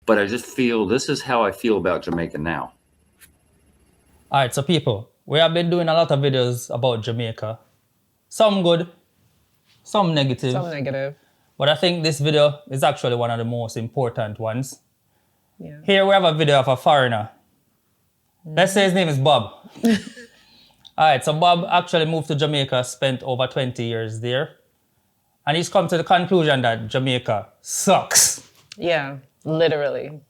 But I just feel this is how I feel about Jamaica now. All right, so people, we have been doing a lot of videos about Jamaica. Some good, some negative. Some negative. But I think this video is actually one of the most important ones. Yeah. Here we have a video of a foreigner. Let's say his name is Bob. All right, so Bob actually moved to Jamaica, spent over 20 years there. And he's come to the conclusion that Jamaica sucks. Yeah, literally.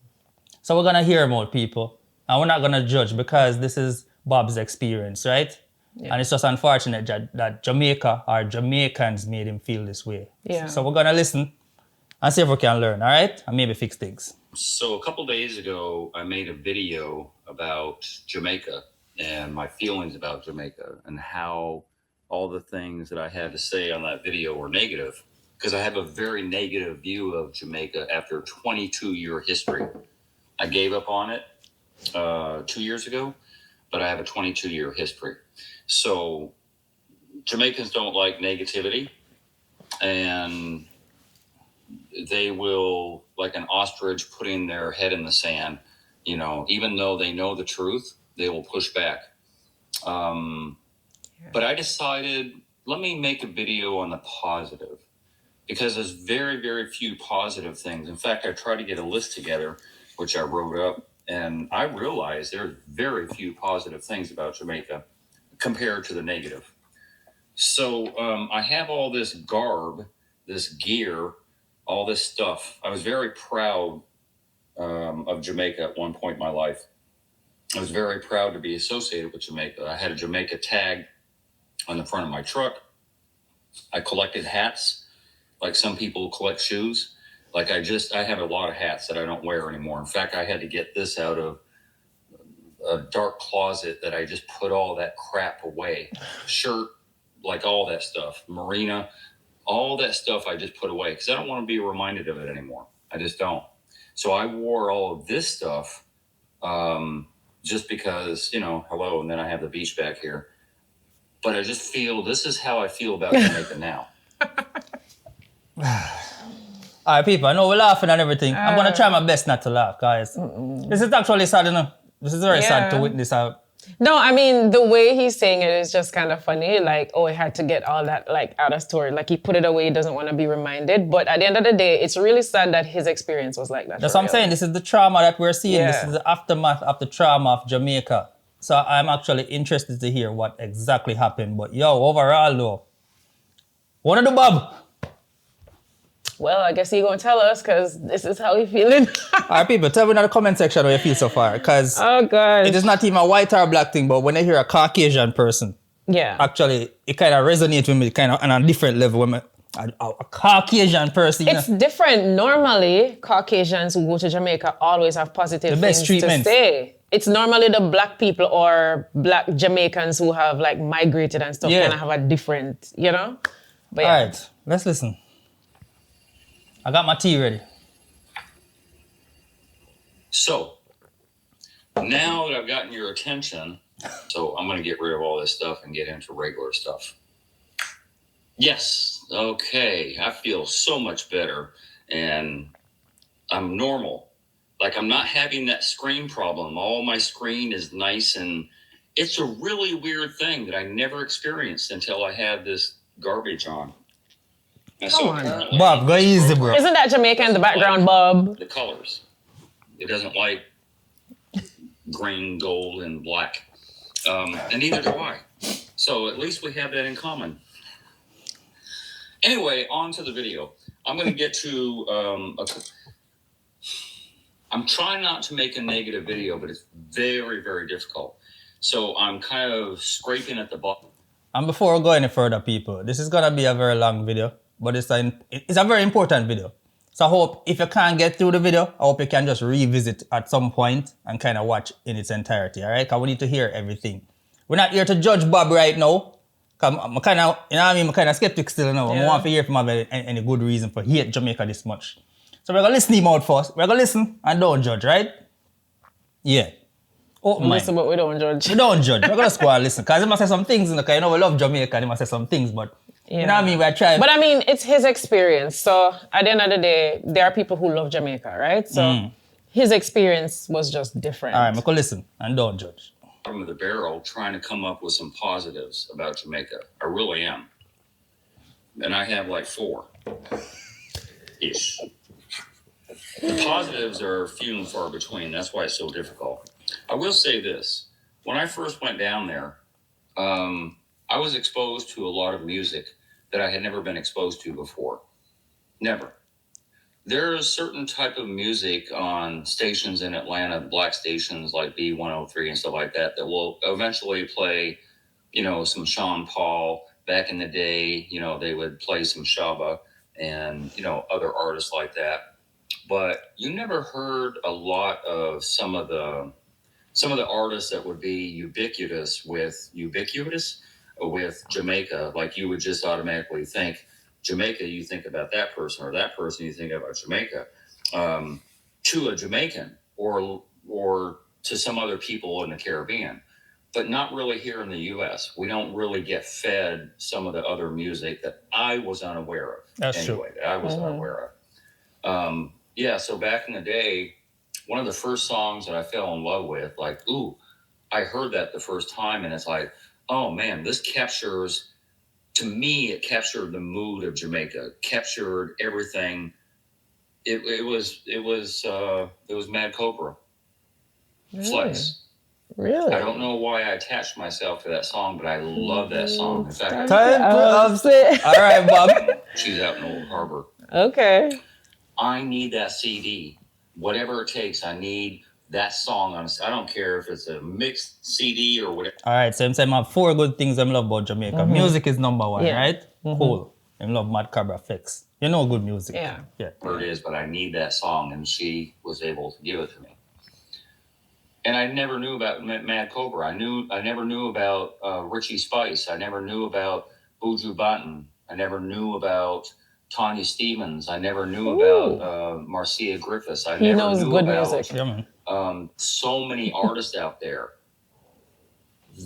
So we're going to hear him out, people. And we're not going to judge because this is Bob's experience, right? Yeah. And it's just unfortunate that Jamaica or Jamaicans made him feel this way. Yeah. So we're going to listen and see if we can learn, all right? And maybe fix things. So a couple days ago, I made a video about Jamaica and my feelings about Jamaica and how all the things that I had to say on that video were negative, because I have a very negative view of Jamaica after a 22-year history. I gave up on it 2 years ago, but I have a 22-year history. So Jamaicans don't like negativity, and they will, like an ostrich putting their head in the sand, you know, even though they know the truth, they will push back. But I decided, let me make a video on the positive, because there's very, very few positive things. In fact, I tried to get a list together, which I wrote up, and I realized there's very few positive things about Jamaica compared to the negative. So I have all this garb, this gear, all this stuff. I was very proud of Jamaica at one point in my life. I was very proud to be associated with Jamaica. I had a Jamaica tag on the front of my truck. I collected hats, like some people collect shoes. Like I have a lot of hats that I don't wear anymore. In fact, I had to get this out of a dark closet that I just put all that crap away. Shirt, like all that stuff. Marina, all that stuff I just put away because I don't want to be reminded of it anymore. I just don't. So I wore all of this stuff just because, you know, hello, and then I have the beach back here. But I just feel this is how I feel about Jamaica now. All right, people, I know we're laughing and everything. I'm going to try my best not to laugh, guys. This is actually sad, you know? This is very sad to witness. No, I mean, the way he's saying it is just kind of funny. Like, oh, he had to get all that, like, out of story. Like, he put it away. He doesn't want to be reminded. But at the end of the day, it's really sad that his experience was like that. That's what I'm saying. This is the trauma that we're seeing. Yeah. This is the aftermath of the trauma of Jamaica. So I'm actually interested to hear what exactly happened. But yo, overall though, what do Bob? Well, I guess he's going to tell us because this is how he's feeling. All right, people, tell me in the comment section how you feel so far. Because oh, God. it is not even a white or black thing, but when I hear a Caucasian person, actually, it kind of resonates with me kind of on a different level. When a Caucasian person. It's different. Normally, Caucasians who go to Jamaica always have positive things to say. It's normally the black people or black Jamaicans who have like migrated and stuff kind of have a different, you know? But all right, let's listen. I got my tea ready. So, now that I've gotten your attention, so I'm going to get rid of all this stuff and get into regular stuff. Yes, okay, I feel so much better, and I'm normal. Like, I'm not having that screen problem. All my screen is nice, and it's a really weird thing that I never experienced until I had this garbage on. And Come on. Bob, go easy, bro. Isn't that Jamaica in the background, Bob? The colors. It doesn't like green, gold, and black. And neither do I. So at least we have that in common. Anyway, on to the video. I'm going to get to... I'm trying not to make a negative video, but it's very, very difficult. So I'm kind of scraping at the bottom. And before we go any further, people, this is going to be a very long video, but it's a very important video. So I hope if you can't get through the video, I hope you can just revisit at some point and kind of watch in its entirety, all right? Because we need to hear everything. We're not here to judge Bob right now. Because I'm kind of, you know what I mean? I'm kind of skeptic still now. I want to hear from him any good reason for hate Jamaica this much. So we're going to listen to him out first. We're going to listen and don't judge, right? Yeah. Open mind. Listen, but we don't judge. We don't judge. We're going to go and listen. Because he must say some things, you know, we love Jamaica, he must say some things, but you know what I mean? We're trying. But I mean, it's his experience. So at the end of the day, there are people who love Jamaica, right? So his experience was just different. All right, I could listen and don't judge. Bottom of the barrel trying to come up with some positives about Jamaica. I really am. And I have like 4-ish. The positives are few and far between. That's why it's so difficult. I will say this. When I first went down there, I was exposed to a lot of music that I had never been exposed to before. Never. There is a certain type of music on stations in Atlanta, black stations like B103 and stuff like that, that will eventually play, some Sean Paul. Back in the day, they would play some Shaba and, other artists like that. But you never heard a lot of some of the artists that would be ubiquitous with Jamaica. Like you would just automatically think Jamaica, you think about that person, or that person, you think about Jamaica, to a Jamaican or to some other people in the Caribbean, but not really here in the U.S. We don't really get fed some of the other music that I was unaware of. That's anyway, true. That I was unaware of. So back in the day, one of the first songs that I fell in love with, I heard that the first time, and it's like, oh man, this captures. To me, it captured the mood of Jamaica, captured everything. It was Mad Cobra, Flex. Really? I don't know why I attached myself to that song, but I love that song. In fact, Time to upset. All right, Bob. She's out in Old Harbor. Okay. I need that CD. Whatever it takes, I need that song on. I don't care if it's a mixed CD or whatever. All right, so I'm saying I have 4 good things I love about Jamaica. Music is number 1, right? Cool. I love Mad Cobra Fix. Good music. Yeah. Whatever it is, but I need that song, and she was able to give it to me. And I never knew about Mad Cobra. I never knew about Richie Spice. I never knew about Buju Banton. I never knew about Tanya Stevens. I never knew about Marcia Griffiths. He knows good music. Yeah, man. So many artists out there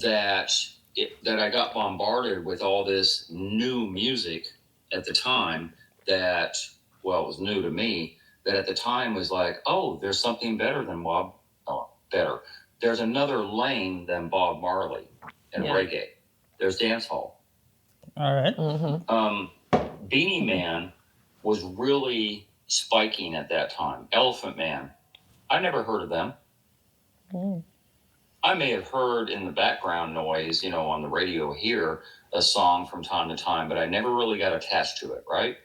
that I got bombarded with all this new music at the time that, well, it was new to me, that at the time was like, oh, there's something better than Bob. Oh, better. There's another lane than Bob Marley and reggae. There's dancehall. All right. Beanie Man was really spiking at that time. Elephant Man. I never heard of them. I may have heard in the background noise, on the radio here, a song from time to time, but I never really got attached to it, right?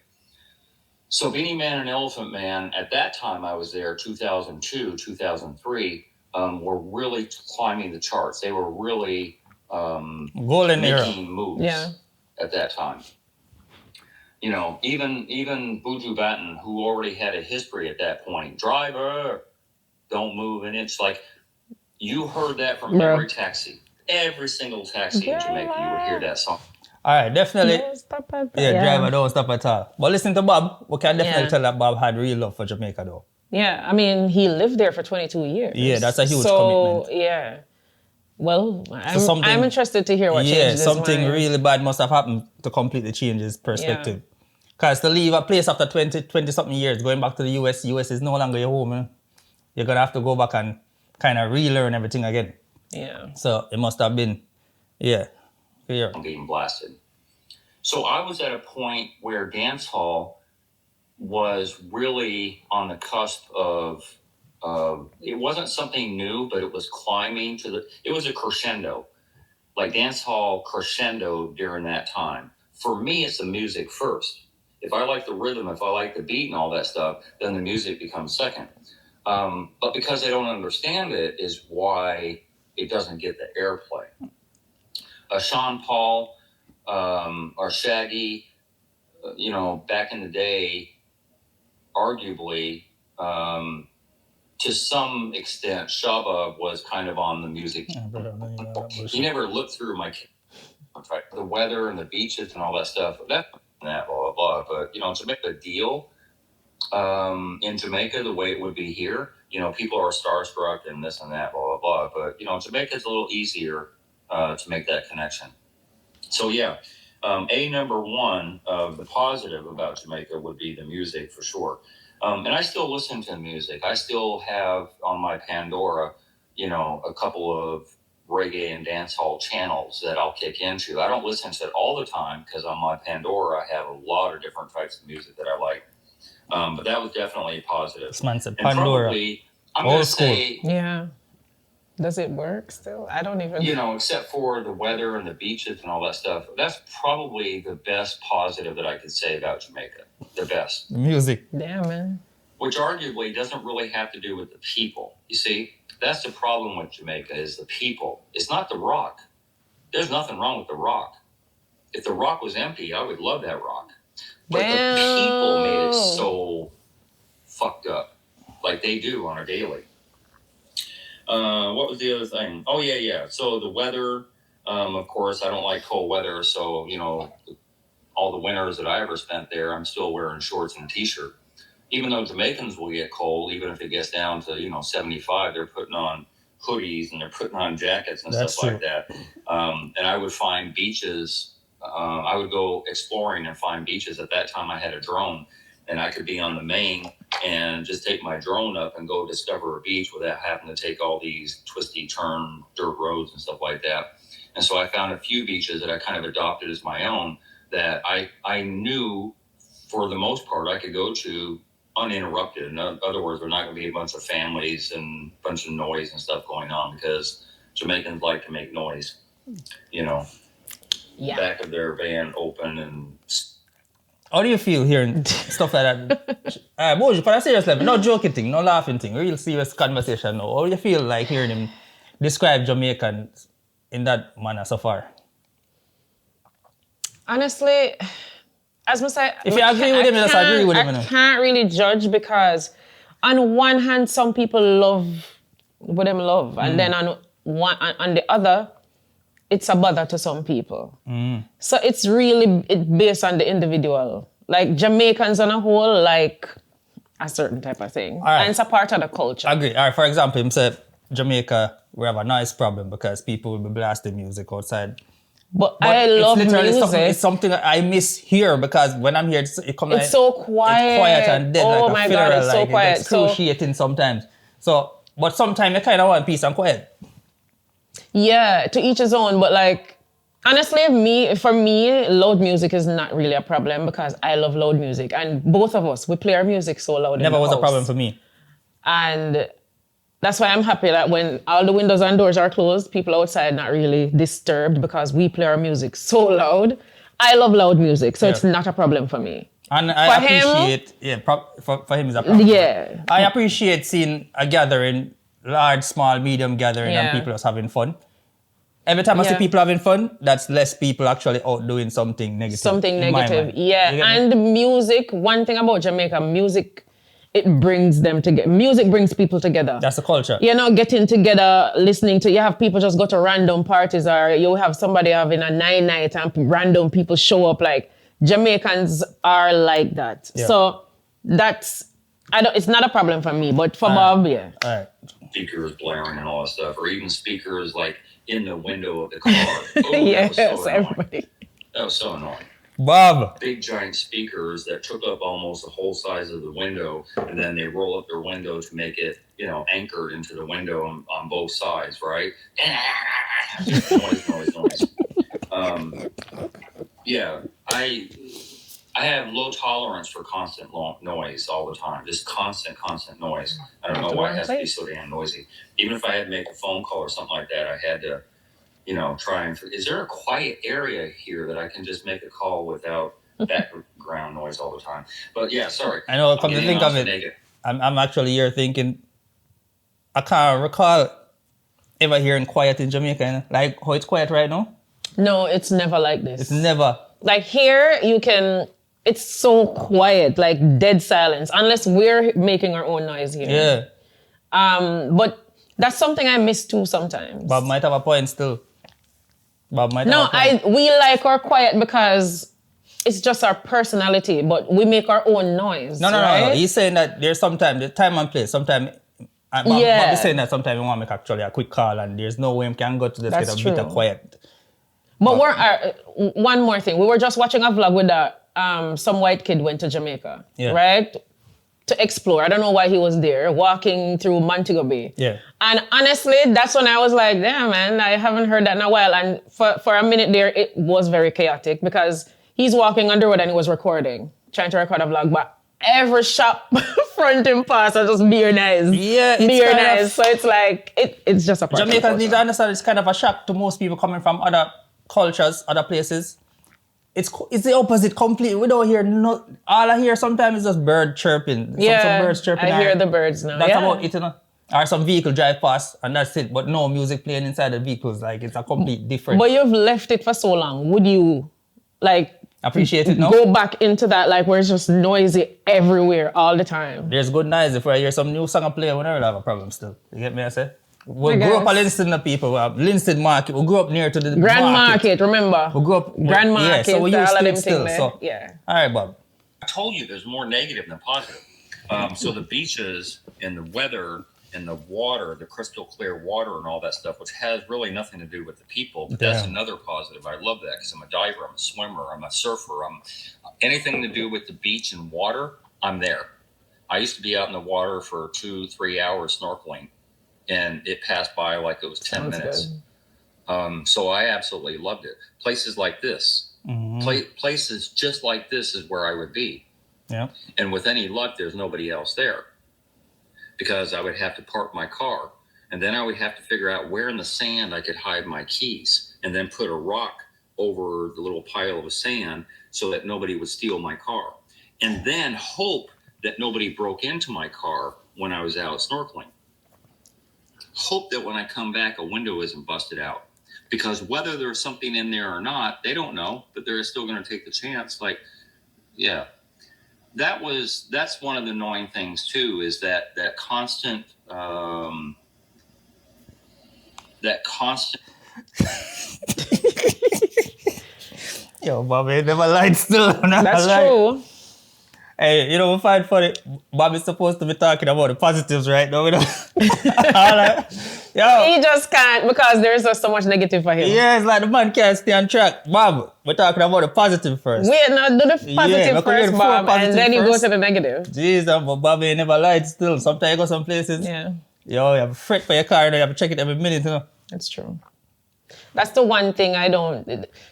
So Beanie Man and Elephant Man, at that time I was there, 2002, 2003, were really climbing the charts. They were really Golden making moves at that time. Even Buju Banton, who already had a history at that point, driver, don't move an inch. Like, you heard that from every taxi. Every single taxi in Jamaica, you would hear that song. All right, definitely. Don't stop at that. Driver, don't stop at all. But listen to Bob. We can definitely tell that Bob had real love for Jamaica, though. Yeah, I mean, he lived there for 22 years. Yeah, that's a huge commitment. Yeah. Well, I'm interested to hear what changed his something mind. really bad must have happened to completely change his perspective. Because to leave a place after 20-something years, going back to the US is no longer your home. Eh? You're going to have to go back and kind of relearn everything again. Yeah. So it must have been, I'm being blasted. So I was at a point where dancehall was really on the cusp of it wasn't something new, but it was climbing it was a crescendo. Like dancehall crescendo during that time. For me, it's the music first. If I like the rhythm, if I like the beat and all that stuff, then the music becomes second. But because I don't understand it is why it doesn't get the airplay. Sean Paul or Shaggy, back in the day, arguably, to some extent, Shaba was kind of on the music. He never looked through the weather and the beaches and all that stuff. That blah, blah, blah. But, to make a deal in Jamaica the way it would be here, people are starstruck and this and that, blah, blah, blah. But, Jamaica's a little easier to make that connection. So, number one of the positive about Jamaica would be the music for sure. And I still listen to music. I still have on my Pandora, a couple of reggae and dancehall channels that I'll kick into. I don't listen to it all the time because on my Pandora I have a lot of different types of music that I like. But that was definitely positive. This man said and Pandora. Probably, I'm going to say... Yeah. Does it work still? I don't even... except for the weather and the beaches and all that stuff, that's probably the best positive that I could say about Jamaica. The best. Music. Yeah, man. Which arguably doesn't really have to do with the people. You see? That's the problem with Jamaica is the people. It's not the rock. There's nothing wrong with the rock. If the rock was empty, I would love that rock. But the people made it so fucked up. Like they do on a daily. What was the other thing? Oh, yeah. So the weather, of course, I don't like cold weather. So, all the winters that I ever spent there, I'm still wearing shorts and a t-shirt. Even though Jamaicans will get cold, even if it gets down to, 75, they're putting on hoodies and they're putting on jackets and stuff like that. And I would find beaches. I would go exploring and find beaches. At that time, I had a drone. And I could be on the main and just take my drone up and go discover a beach without having to take all these twisty turn dirt roads and stuff like that. And so I found a few beaches that I kind of adopted as my own that I knew for the most part I could go to uninterrupted. In other words, there's not going to be a bunch of families and a bunch of noise and stuff going on because Jamaicans like to make noise, back of their van open and... How do you feel hearing stuff like that? Bojo, for a serious level, no joking thing, no laughing thing, real serious conversation now. How do you feel like hearing him describe Jamaicans in that manner so far? Honestly, as I say, if you agree with him, just agree with him. I can't really judge because on one hand, some people love what them love, and then on the other, it's a bother to some people. So it's really based on the individual. Like Jamaicans on a whole like a certain type of thing. Right. And it's a part of the culture. I agree. All right, for example, him said Jamaica, we have a noise problem because people will be blasting music outside. But I love music. It's something I miss here because when I'm here, it comes it's so quiet. It's quiet and dead. Oh like my a funeral, God, it's so quiet. It's excruciating sometimes. So, but sometimes you kind of want peace and quiet. Yeah, to each his own. But like, honestly, for me, loud music is not really a problem because I love loud music. And both of us, we play our music so loud. Never was a problem for me. And that's why I'm happy that when all the windows and doors are closed, people outside not really disturbed because we play our music so loud. I love loud music, so it's not a problem for me. And I appreciate, for him it's a problem. Yeah. I appreciate seeing a gathering, large, small, medium gathering, and people just having fun. Every time I see people having fun, that's less people actually out doing something negative. Something negative, And music, one thing about Jamaica, music, it brings them together. Music brings people together. That's the culture. Getting together, listening to, you have people just go to random parties or you have somebody having a night and random people show up. Like, Jamaicans are like that. Yeah. So it's not a problem for me, but for Bob, All right. Speakers blaring and all that stuff, or even speakers like in the window of the car. Everybody. That was so annoying. Bob. Big giant speakers that took up almost the whole size of the window, and then they roll up their window to make it, anchored into the window on both sides, right? noise. I have low tolerance for constant noise all the time. Just constant noise. I don't know why it has to be so damn noisy. Even if I had to make a phone call or something like that, I had to, try and... Is there a quiet area here that I can just make a call without background noise all the time? But yeah, sorry. I know, come to think of it, I'm actually here thinking, I can't recall ever hearing quiet in Jamaica. Like how it's quiet right now? No, it's never like this. It's never. Like here, it's so quiet, like dead silence, unless we're making our own noise here. Yeah. But that's something I miss too sometimes. Bob might have a point still. We like our quiet because it's just our personality, but we make our own noise. No. He's saying that there's sometimes, the time and place, sometimes, Bob is saying that sometimes we want to make actually a quick call and there's no way we can go to this get a bit of quiet. But one more thing. We were just watching a vlog with some white kid went to Jamaica, right? to explore. I don't know why he was there, walking through Montego Bay. Yeah. And honestly, that's when I was like, damn, man, I haven't heard that in a while. And for a minute there, it was very chaotic because he's walking on the road and he was recording, trying to record a vlog, but every shop front him pass are just beer nice. Yeah, it's beer kind nice. of, So it's like, it's just a part Jamaicans need to understand it's kind of a shock to most people coming from other cultures, other places. It's the opposite completely. We don't hear all I hear sometimes is just bird chirping. Some birds chirping. I hear the birds now. That's about it, you know. Or some vehicle drive past and that's it. But no music playing inside the vehicles. Like it's a complete different. But you've left it for so long. Would you like appreciate it now? Go back into that like where it's just noisy everywhere all the time. There's good noise. If I hear some new song play, we never have a problem still. You get me? I say. We grew up at Linston, people. Linston Market. We grew up near to the Grand Market, remember? We grew up Grand Market. Yeah, so we used all to of it them still. there. So yeah. All right, Bob. I told you there's more negative than positive. So the beaches and the weather and the water, the crystal clear water and all that stuff, which has really nothing to do with the people, but that's another positive. I love that because I'm a diver, I'm a swimmer, I'm a surfer, I'm anything to do with the beach and water, I'm there. I used to be out in the water for 2-3 hours snorkeling, and it passed by like it was 10 minutes. So I absolutely loved it. Places like this, places just like this is where I would be. Yeah. And with any luck, there's nobody else there because I would have to park my car, and then I would have to figure out where in the sand I could hide my keys, and then put a rock over the little pile of sand so that nobody would steal my car, and then hope that nobody broke into my car when I was out snorkeling. Hope that when I come back, a window isn't busted out, because whether there's something in there or not, they don't know, but they're still going to take the chance. Like, yeah. That's one of the annoying things too, is that constant Yo, Bobby never lied still. That's true. Hey, you know, we find funny. Bobby's supposed to be talking about the positives right now. We don't. Yo. He just can't because there's just so much negative for him. Yeah, it's like the man can't stay on track. Bob, we're talking about the positive first. Wait, no, do the positive first, Bob, and then you go to the negative. Jeez, but Bobby never lied still. Sometimes you go some places. Yeah. Yo, you have a fret for your car, you have to check it every minute, you know. That's true. That's the one thing I don't.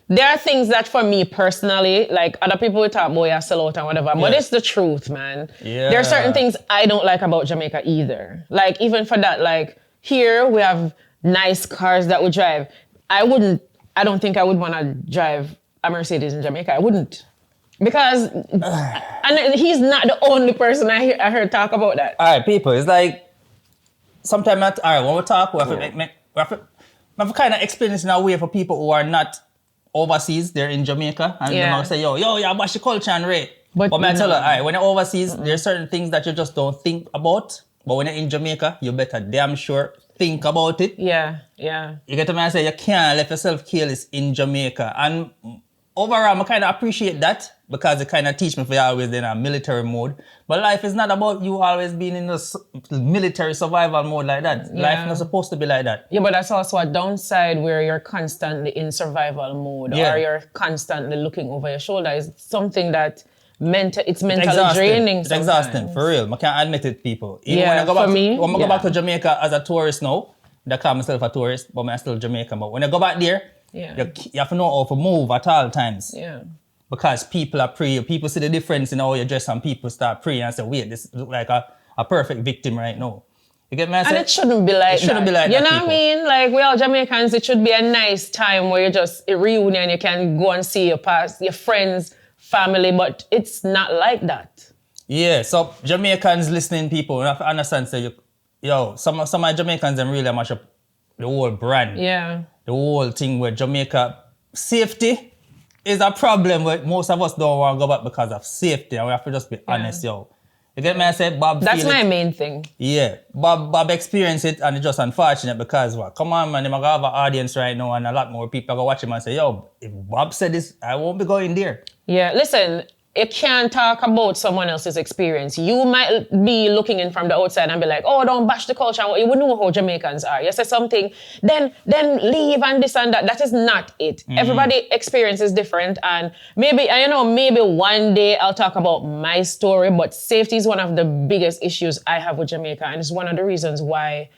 There are things that for me personally, like other people will talk about, sell out and whatever, but it's the truth, man. Yeah. There are certain things I don't like about Jamaica either. Like even for that, like here we have nice cars that we drive. I don't think I would want to drive a Mercedes in Jamaica. I wouldn't. Because, and he's not the only person I heard talk about that. All right, people, it's like, sometimes, all right, when we talk, we have to kind of explain this in a way for people who are not overseas, they're in Jamaica, and they might say, yo, you bash the culture and rate. But I tell you, all right, when you're overseas, there's certain things that you just don't think about, but when you're in Jamaica, you better damn sure think about it. Yeah, yeah. You get to me and say, you can't let yourself careless in Jamaica. And overall, I kind of appreciate that because it kind of teach me for you always in a military mode. But life is not about you always being in a military survival mode like that. Yeah. Life is not supposed to be like that. Yeah, but that's also a downside where you're constantly in survival mode or you're constantly looking over your shoulder. It's something that it's mentally draining. It's exhausting, for real. I can't admit it, people. Even when I go back to Jamaica as a tourist now, I call myself a tourist, but I'm still Jamaican. But when I go back there, you have to know how to move at all times. Yeah. Because people are praying. People see the difference in how you dress and people start praying and say, wait, this looks like a perfect victim right now. You get me? And it shouldn't be like that. Shouldn't be like you that, know what I mean? Like, we all Jamaicans, it should be a nice time where you just a reunion, you can go and see your friends, family, but it's not like that. Yeah, so Jamaicans listening, people, you have to understand, say, some of Jamaicans them really mash up the whole brand. Yeah. The whole thing with Jamaica safety is a problem where most of us don't want to go back because of safety, and we have to just be honest, yo. You get me? I said, Bob. That's my main thing. Yeah, Bob experienced it, and it's just unfortunate because what? Come on, man, I'm gonna have an audience right now, and a lot more people are gonna watch him and say, yo, if Bob said this, I won't be going there. Yeah, listen, you can't talk about someone else's experience. You might be looking in from the outside and be like, oh, don't bash the culture. You would know how Jamaicans are. You say something, then leave and this and that. That is not it. Everybody experience is different. And maybe one day I'll talk about my story, but safety is one of the biggest issues I have with Jamaica. And it's one of the reasons why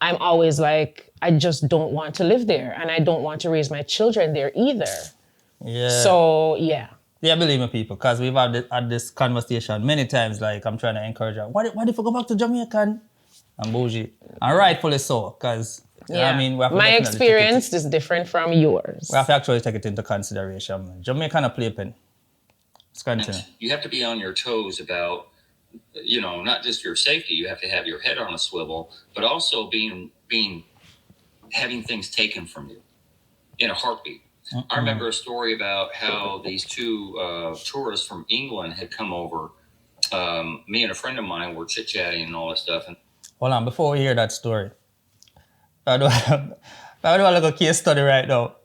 I'm always like, I just don't want to live there. And I don't want to raise my children there either. Yeah. So, yeah. Yeah, believe me, people, because we've had this conversation many times. Like, I'm trying to encourage her. What if we go back to Jamaica and bougie? And rightfully so, because, you know what I mean? We have to my experience is different from yours. We have to actually take it into consideration. Man. Jamaica not playpen. Let's continue. You have to be on your toes about, not just your safety. You have to have your head on a swivel, but also having things taken from you in a heartbeat. I remember a story about how these two tourists from England had come over. Me and a friend of mine were chit-chatting and all that stuff. And hold on, before we hear that story, I do a little case study right now.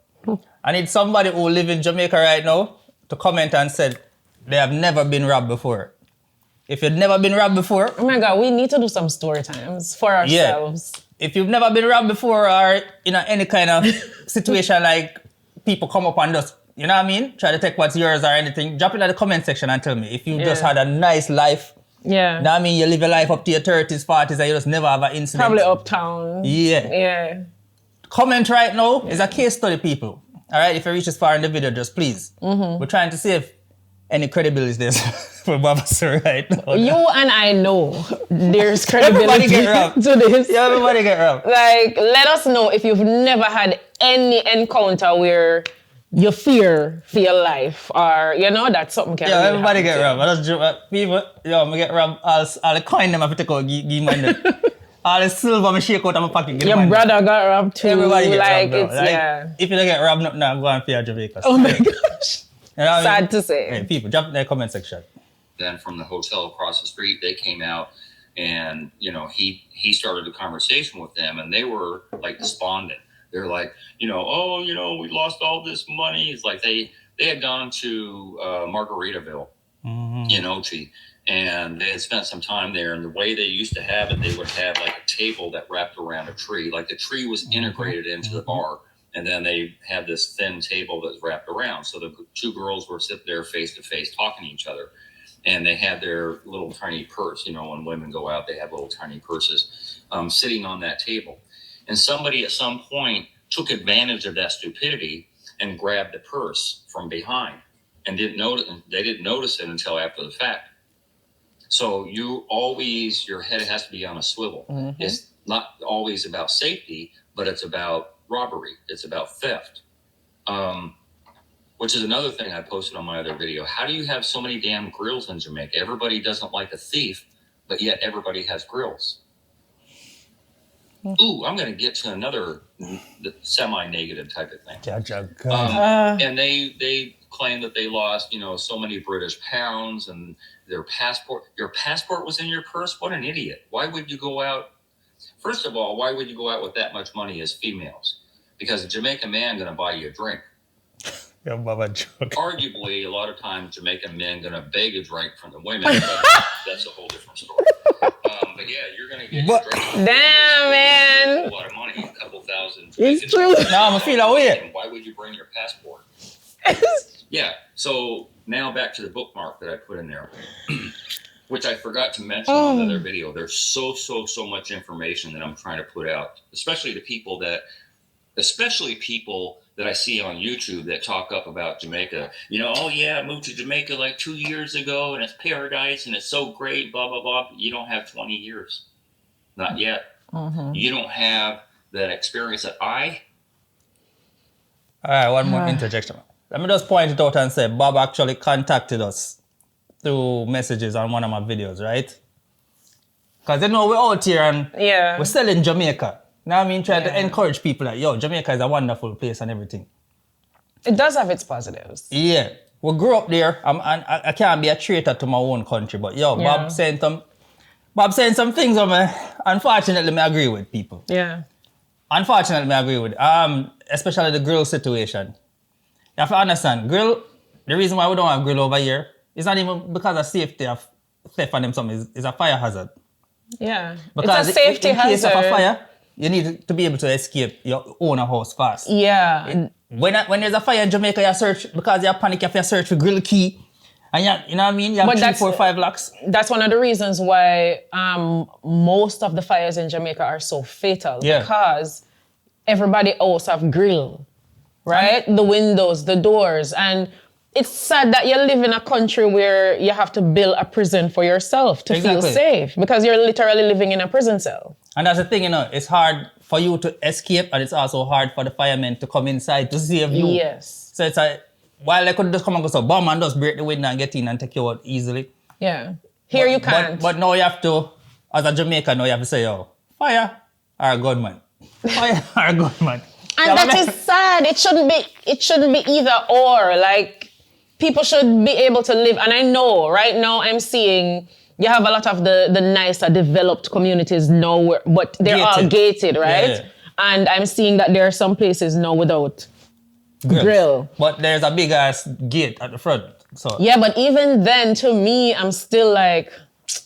I need somebody who live in Jamaica right now to comment and said they have never been robbed before. If you've never been robbed before... Oh my God, we need to do some story times for ourselves. Yeah. If you've never been robbed before or in any kind of situation like people come up and just, you know what I mean? Try to take what's yours or anything. Drop it in the comment section and tell me if you just had a nice life. Yeah. You know what I mean? You live your life up to your 30s, 40s and you just never have an incident. Probably uptown. Yeah. Yeah. Comment right now is a case study, people. All right? If you reach this far in the video, just please. We're trying to see if any credibility there's for Babasur right now. You and I know there's credibility to this. Yeah, everybody get robbed. Like, let us know if you've never had any encounter where you fear for your life or, that something can really everybody happen get robbed. I just joke, people, I get robbed. All the coin them I have to take out, give man. All the silver I shake out of my pocket, give your man. brother got robbed too. Everybody get like, robbed. It's, If you don't get robbed, no, go and fear Jamaica. Oh my gosh. You know what Sad I mean? to say. Hey, people, jump in the comment section. then from the hotel across the street, they came out and, he started a conversation with them and they were like despondent. They're like, we lost all this money. It's like they had gone to Margaritaville in Ochi and they had spent some time there. And the way they used to have it, they would have like a table that wrapped around a tree. Like the tree was integrated into the bar. And then they had this thin table that's wrapped around. So the two girls were sitting there face to face talking to each other. And they had their little tiny purse. When women go out, they have little tiny purses sitting on that table. And somebody at some point took advantage of that stupidity and grabbed the purse from behind and they didn't notice it until after the fact. So your head has to be on a swivel. It's not always about safety, but it's about robbery. It's about theft. Which is another thing I posted on my other video. How do you have so many damn grills in Jamaica? Everybody doesn't like a thief, but yet everybody has grills. Ooh, I'm going to get to another semi-negative type of thing. And they claim that they lost, so many British pounds and their passport. Your passport was in your purse? What an idiot. Why would you go out? First of all, why would you go out with that much money as females? Because a Jamaican man going to buy you a drink. Yeah, Baba joke. Arguably, a lot of times Jamaican men going to beg a drink from the women. But that's a whole different story. But yeah, you're going to get your drink. Damn, man. A lot of money, a couple thousand. It's true. No, I'm feel away. Why would you bring your passport? Yeah. So now back to the bookmark that I put in there, which I forgot to mention on the other video. There's so much information that I'm trying to put out, especially people that I see on YouTube that talk up about Jamaica. I moved to Jamaica like 2 years ago and it's paradise and it's so great, blah, blah, blah. You don't have 20 years. Not yet. You don't have that experience that I... All right, one more interjection. Let me just point it out and say Bob actually contacted us through messages on one of my videos, right? Because we're out here and we're selling Jamaica. Now I mean, trying to encourage people like, Jamaica is a wonderful place and everything. It does have its positives. Yeah. We grew up there. I can't be a traitor to my own country, but Bob saying some things unfortunately I agree with people. Yeah. Unfortunately I agree with especially the grill situation. You have to understand, grill, the reason why we don't have grill over here It's not even because of safety of theft and them something. It's a fire hazard. Yeah. Because it's a safety in case hazard. of a fire, you need to be able to escape your own house fast. Yeah. When there's a fire in Jamaica, you search, because you panic, you have to search for grill key. And you know what I mean? You have 3, 4, 5 locks. That's one of the reasons why most of the fires in Jamaica are so fatal. Yeah. Because everybody else have grill, right? The windows, the doors. And it's sad that you live in a country where you have to build a prison for yourself to feel safe. Because you're literally living in a prison cell. And that's the thing, it's hard for you to escape, and it's also hard for the firemen to come inside to save you. Yes. So it's like, while they could just come and go, so bomb and just break the window and get in and take you out easily. Yeah. Here you can't. But now you have to, as a Jamaican, now you have to say, yo, fire or a gunman. Fire or a gunman. And that is sad. It shouldn't be either or. Like, people should be able to live. And I know right now I'm seeing you have a lot of the nicer developed communities now, but they're all gated, right? Yeah. And I'm seeing that there are some places now without grill. But there's a big ass gate at the front. So yeah, but even then, to me, I'm still like,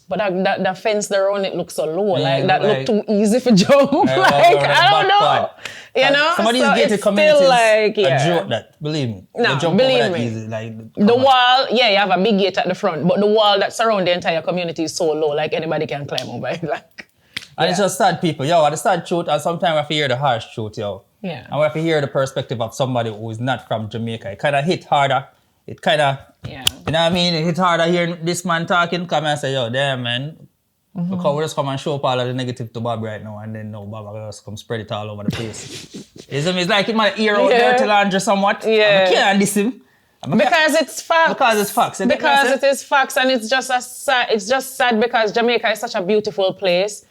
but that fence there on it looks so low. Yeah, like that look too easy for jump. Like I don't know. You know? Some of these gated communities a joke that, believe me. No, they jump believe over that me. easy. Like, the wall, yeah, you have a big gate at the front, but the wall that surrounds the entire community is so low, like anybody can climb over it. Like, and it's just sad people. Yo, the sad truth, and sometimes we have to hear the harsh truth, yo. Yeah. And we have to hear the perspective of somebody who is not from Jamaica. It kind of hit harder. It kind of, yeah. You know what I mean? It hit harder hearing this man talking, come and say, yo, damn, man. Because we just come and show up all of the negative to Bob right now, and then now Bob will just come spread it all over the place. It's like it might ear out there to Andrew somewhat. Yeah. I can't diss him. Because it's facts. Because it's facts. Because it is facts, and it's just sad because Jamaica is such a beautiful place.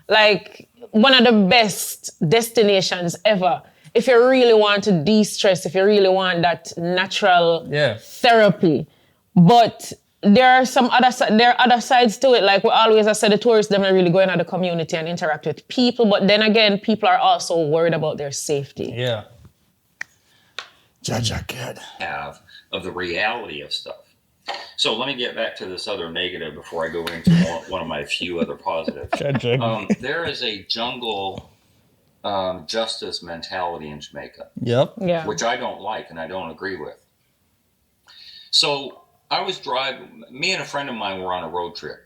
Like, one of the best destinations ever. If you really want to de-stress, if you really want that natural therapy. But there are other sides to it. Like we always have said, the tourists, they're not really going out the community and interact with people. But then again, people are also worried about their safety. Yeah. Judge I could have of the reality of stuff. So let me get back to this other negative before I go into one of my few other positives. There is a jungle justice mentality in Jamaica. Yep. Yeah. Which I don't like and I don't agree with. So I was driving, me and a friend of mine were on a road trip,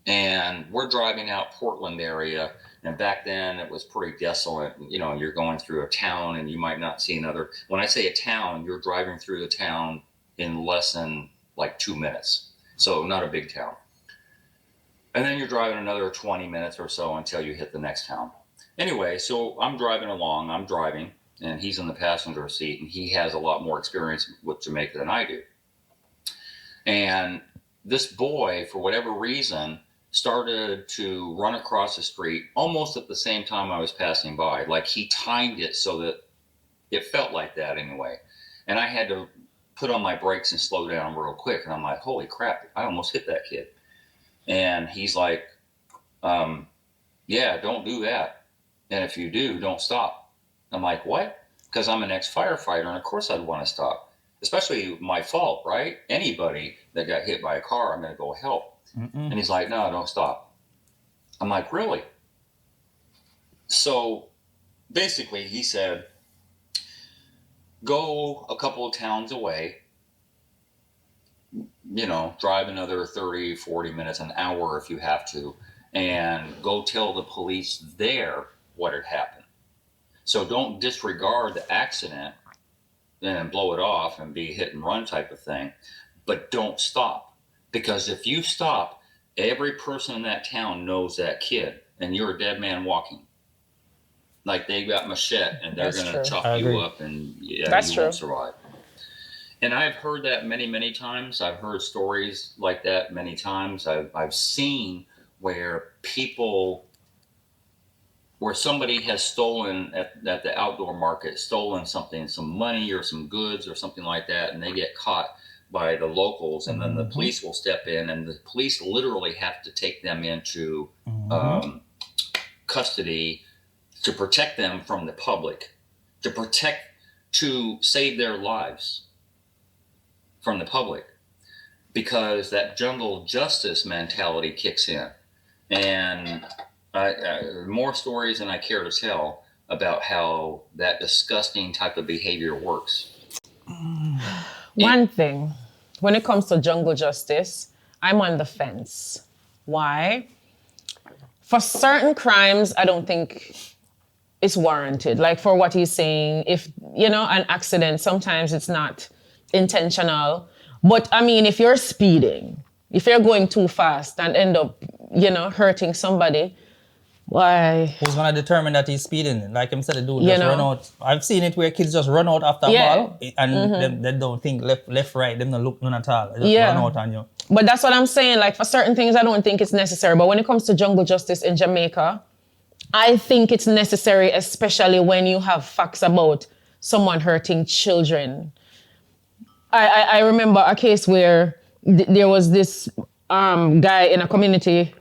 and we're driving out Portland area. And back then it was pretty desolate. You know, you're going through a town and you might not see another. When I say a town, you're driving through the town in less than like 2 minutes. So not a big town. And then you're driving another 20 minutes or so until you hit the next town. Anyway, so I'm driving, and he's in the passenger seat, and he has a lot more experience with Jamaica than I do. And this boy, for whatever reason, started to run across the street almost at the same time I was passing by. Like he timed it so that it felt like that anyway. And I had to put on my brakes and slow down real quick. And I'm like, holy crap, I almost hit that kid. And he's like, yeah, don't do that. And if you do, don't stop. I'm like, what? Because I'm an ex-firefighter, and of course I'd want to stop. Especially my fault, right? Anybody that got hit by a car, I'm going to go help. And he's like, no, don't stop. I'm like, really? So basically he said, go a couple of towns away, you know, drive another 30, 40 minutes, an hour if you have to, and go tell the police there what had happened. So don't disregard the accident and blow it off and be hit and run type of thing, but don't stop. Because if you stop, every person in that town knows that kid, and you're a dead man walking. Like they got machete and they're going to chop you up, and you won't survive. And I've heard that many, many times. I've heard stories like that many times. I've seen where somebody has stolen at the outdoor market, stolen something, some money or some goods or something like that, and they get caught by the locals, and then the police will step in, and the police literally have to take them into custody to protect them from the public, to save their lives from the public. because that jungle justice mentality kicks in. And more stories than I care to tell about how that disgusting type of behavior works. One thing, when it comes to jungle justice, I'm on the fence. Why? For certain crimes, I don't think it's warranted. Like for what he's saying, if, an accident, sometimes it's not intentional. But I mean, if you're speeding, if you're going too fast and end up, hurting somebody, why? Who's gonna determine that he's speeding? Like him said, the dude just run out. I've seen it where kids just run out after a ball and they don't think left, right. Them don't look none at all. They just run out on you. But that's what I'm saying. Like for certain things, I don't think it's necessary. But when it comes to jungle justice in Jamaica, I think it's necessary, especially when you have facts about someone hurting children. I remember a case where there was this guy in a community.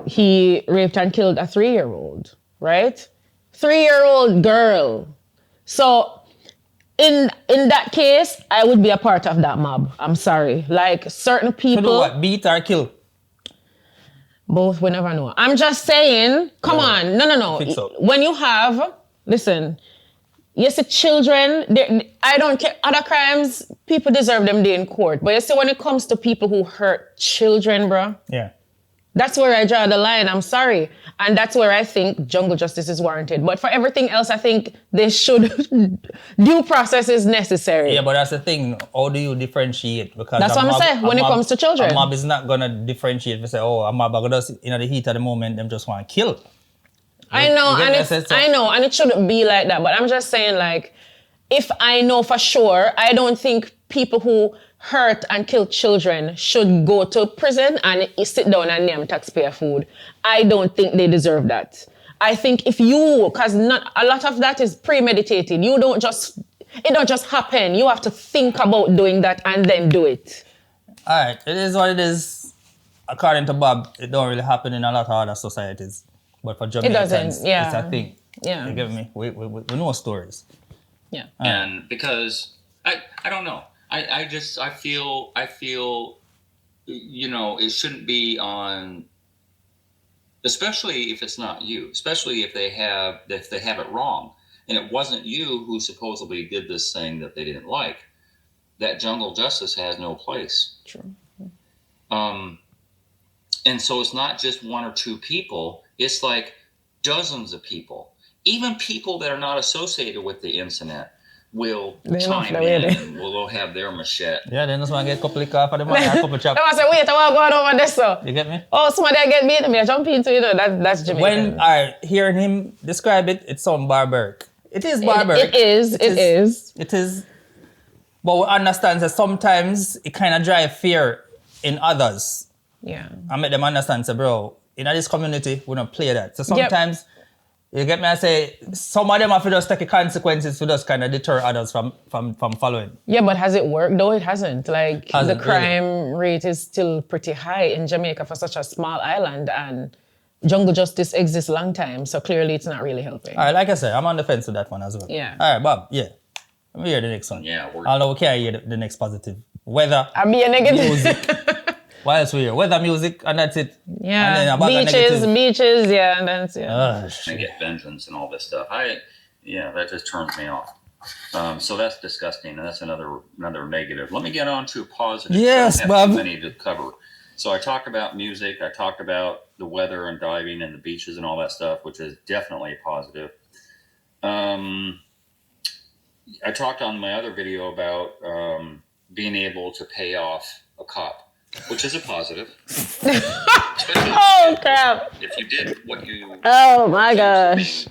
He raped and killed a 3-year-old, right? 3-year-old girl. So in that case, I would be a part of that mob. I'm sorry. Like certain people. So do what? Beat or kill? Both, we never know. I'm just saying, come on. No. When you have, listen, you see children, I don't care. Other crimes, people deserve them day in court. But you see, when it comes to people who hurt children, bro. Yeah. That's where I draw the line. I'm sorry. And that's where I think jungle justice is warranted. But for everything else, I think they should, due process is necessary. Yeah, but that's the thing. How do you differentiate? Because that's what I'm saying when it comes to children. A mob is not going to differentiate and say, oh, a mob are just, in the heat of the moment, them just want to kill. I know, and it shouldn't be like that. But I'm just saying, like, if I know for sure, I don't think people who hurt and kill children should go to prison and sit down and name taxpayer food. I don't think they deserve that. I think because not a lot of that is premeditated. It don't just happen. You have to think about doing that and then do it. All right, it is what it is. According to Bob, it don't really happen in a lot of other societies. But for Jamaicans, it's a thing. Yeah. You get me? We know stories. Yeah. And because, I don't know. I feel, it shouldn't be on, especially if it's not you, especially if they have it wrong. And it wasn't you who supposedly did this thing that they didn't like. That jungle justice has no place. True. And so it's not just one or two people. It's like dozens of people. Even people that are not associated with the incident will chime in and will have their machete. Yeah, then just want to get a couple of off of the money, a couple of chops. I say, wait, I want to go over this, so. You get me? Oh, somebody get me, I jump into, that's Jamaican. When hearing him describe it, it sounds barbaric. It is barbaric. It is. But we understand that sometimes it kind of drives fear in others. Yeah. I make them understand, say, bro, in this community, we don't play that. So sometimes, you get me, I say, some of them have to just take the consequences to just kind of deter others from following. Yeah, but has it worked? No, it hasn't. Like, the crime rate is still pretty high in Jamaica for such a small island, and jungle justice exists long time, so clearly it's not really helping. All right, like I said, I'm on the fence with that one as well. Yeah. All right, Bob, yeah. Let me hear the next one. Yeah. Although we can't hear the next positive. Weather, I'll be a negative. music. What else we hear? Weather, music, and that's it. Yeah. And then beaches, yeah, and that's I get vengeance and all this stuff. That just turns me off. So that's disgusting, and that's another negative. Let me get on to positive. Yes, I don't have Bob. too many to cover. So I talked about music. I talked about the weather and diving and the beaches and all that stuff, which is definitely a positive. I talked on my other video about being able to pay off a cop, which is a positive. Oh, crap. If you did what you... Oh, my gosh.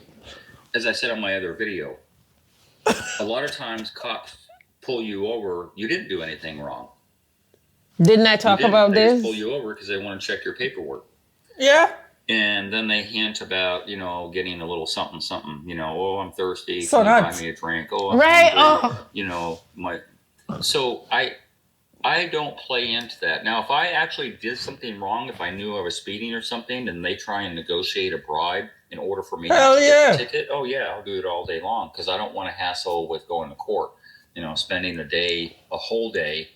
As I said on my other video, a lot of times cops pull you over. You didn't do anything wrong. Didn't I talk about they this? Just pull you over because they want to check your paperwork. Yeah. And then they hint about, getting a little something, oh, I'm thirsty. So Can you buy nuts. me a drink? Oh, I'm right. hungry. Oh. So I don't play into that. Now, if I actually did something wrong, if I knew I was speeding or something, and they try and negotiate a bribe in order for me to get the ticket, oh yeah, I'll do it all day long because I don't want to hassle with going to court. Spending a whole day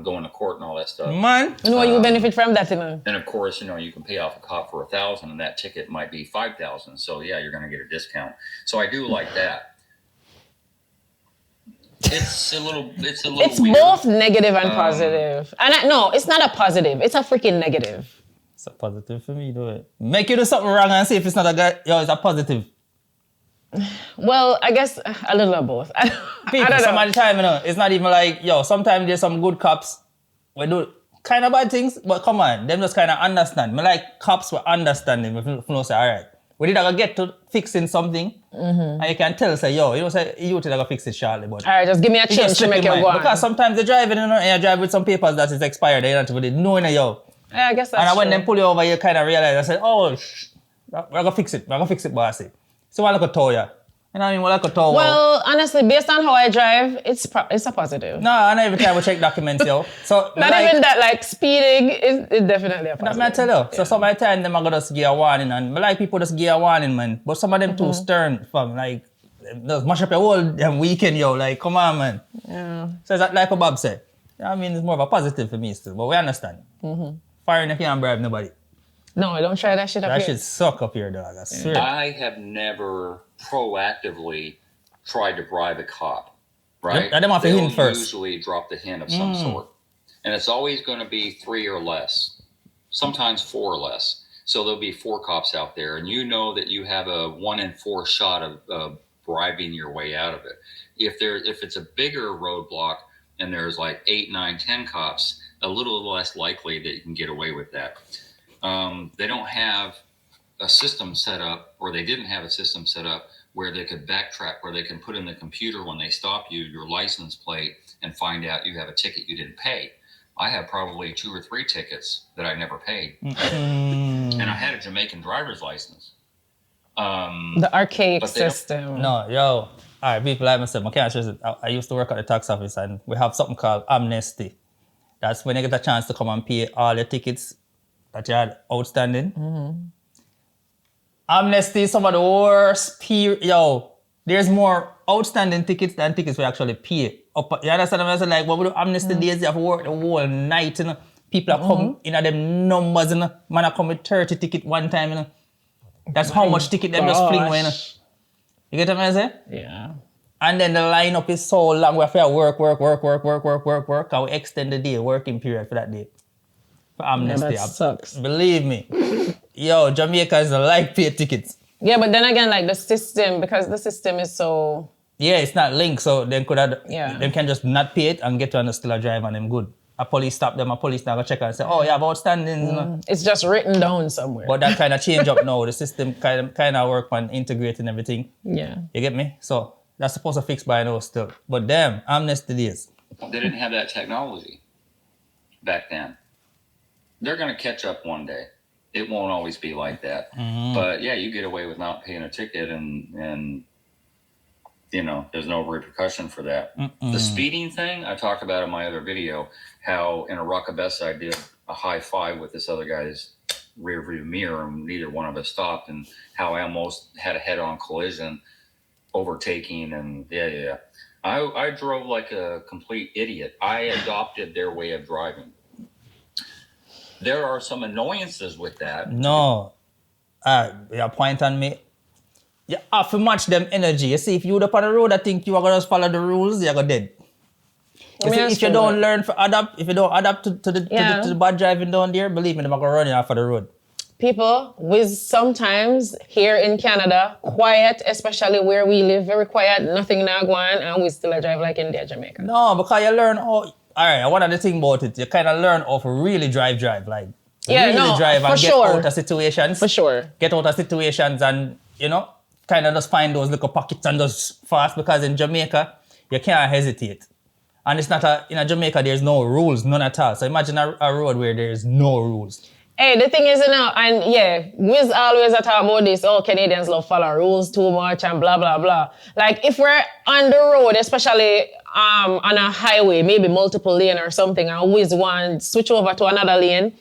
going to court and all that stuff. Man. You benefit from that, you know. And of course, you can pay off a cop for $1,000 and that ticket might be $5,000. So yeah, you're going to get a discount. So I do like that. It's a little It's weird. both negative and positive. And no, it's not a positive. It's a freaking negative. It's a positive for me, do it. Make you do something wrong and see if it's not a guy. Yo, it's a positive. Well, I guess a little of both. I People, don't know. some of the time, it's not even like, sometimes there's some good cops we do kind of bad things, but come on, them just kind of understand. Me like cops were understanding. If you say, all right, we did get to fixing something, and you can tell, say, say, you did fix it shortly, but... All right, just give me a chance to make it go on. Because sometimes they're driving, and you drive with some papers that is expired, they're not really knowing, Yeah, I guess that's and when true. they pull you over, you kind of realize, I said, we're going to fix it. We're going to fix it, bossy. So I look at tow, yeah. You know what I mean? Well, I could tow. Well, honestly, based on how I drive, it's a positive. No, I know every time we check documents, yo. So Not even that, like, speeding is definitely a positive. That I tell you. So some of the time, them are going to just give a warning, and I like people just give a warning, man. But some of them too stern, fam. Like, just mash up your whole damn weekend, yo. Like, come on, man. Yeah. So it's like what Bob said. I mean, it's more of a positive for me still, but we understand. Firing if you can't bribe nobody. No, don't try that shit up That here. shit suck up here, dog. I swear. I have never proactively tried to bribe a cop, right? Let them off the hint first. Usually drop the hint of some sort. And it's always going to be 3 or less, sometimes 4 or less. So there'll be 4 cops out there, and you know that you have a 1 in 4 shot of bribing your way out of it. If it's a bigger roadblock and there's like 8, 9, 10 cops, a little less likely that you can get away with that. They don't have a system set up, or they didn't have a system set up where they could backtrack, where they can put in the computer when they stop you, your license plate, and find out you have a ticket you didn't pay. I have probably 2 or 3 tickets that I never paid. And I had a Jamaican driver's license. The archaic system. No, yo. All right, people like myself, I used to work at the tax office, and we have something called amnesty. That's when you get a chance to come and pay all your tickets that you had outstanding. Amnesty is some of the worst there's more outstanding tickets than tickets we actually pay. You understand what I'm saying? Like, when we do amnesty days, you have to work the whole night, you know. People are come in them numbers, you know. Man, I come with 30 tickets one time, you know. That's how much ticket them just fling away, you know. You get what I'm saying? Yeah. And then the lineup is so long, we have to work, and we extend the day, working period for that day. For amnesty. Yeah, that sucks. Believe me. Yo, Jamaicans don't like pay tickets. Yeah, but then again, like the system, because the system is so... Yeah, it's not linked, so they Yeah. can just not pay it and get to still a drive and them good. A police stop them, a police now go check and say, you have outstanding. You know? It's just written down somewhere. But that kind of change up now. The system kind of work on integrating everything. Yeah. You get me? So that's supposed to fix by now still. But damn, amnesty days. They didn't have that technology back then. They're going to catch up one day. It won't always be like that. But yeah, you get away with not paying a ticket and there's no repercussion for that. The speeding thing, I talked about in my other video, how in a Rockabessa I did a high five with this other guy's rear view mirror and neither one of us stopped, and how I almost had a head-on collision, overtaking, and yeah. I drove like a complete idiot. I adopted their way of driving. There are some annoyances with that. No. Your point on me. You have to match them energy. You see, if you're up on the road, I think you are going to follow the rules, you're going to dead. You see, if you don't learn to adapt, if you don't adapt to the bad driving down there, believe me, they're going to run you off of the road. People, with sometimes here in Canada, quiet, especially where we live, very quiet, nothing now going, and we still drive like India, Jamaica. No, because you learn alright, one of the things about it, you kind of learn how to really drive, like drive and get out of situations. For sure. Get out of situations and, kind of just find those little pockets and just fast, because in Jamaica, you can't hesitate. And it's not in Jamaica, there's no rules, none at all. So imagine a road where there's no rules. Hey, the thing is, and yeah, Wiz always talk about this, Canadians love follow rules too much and blah, blah, blah. Like, if we're on the road, especially on a highway, maybe multiple lane or something, and Wiz want to switch over to another lane,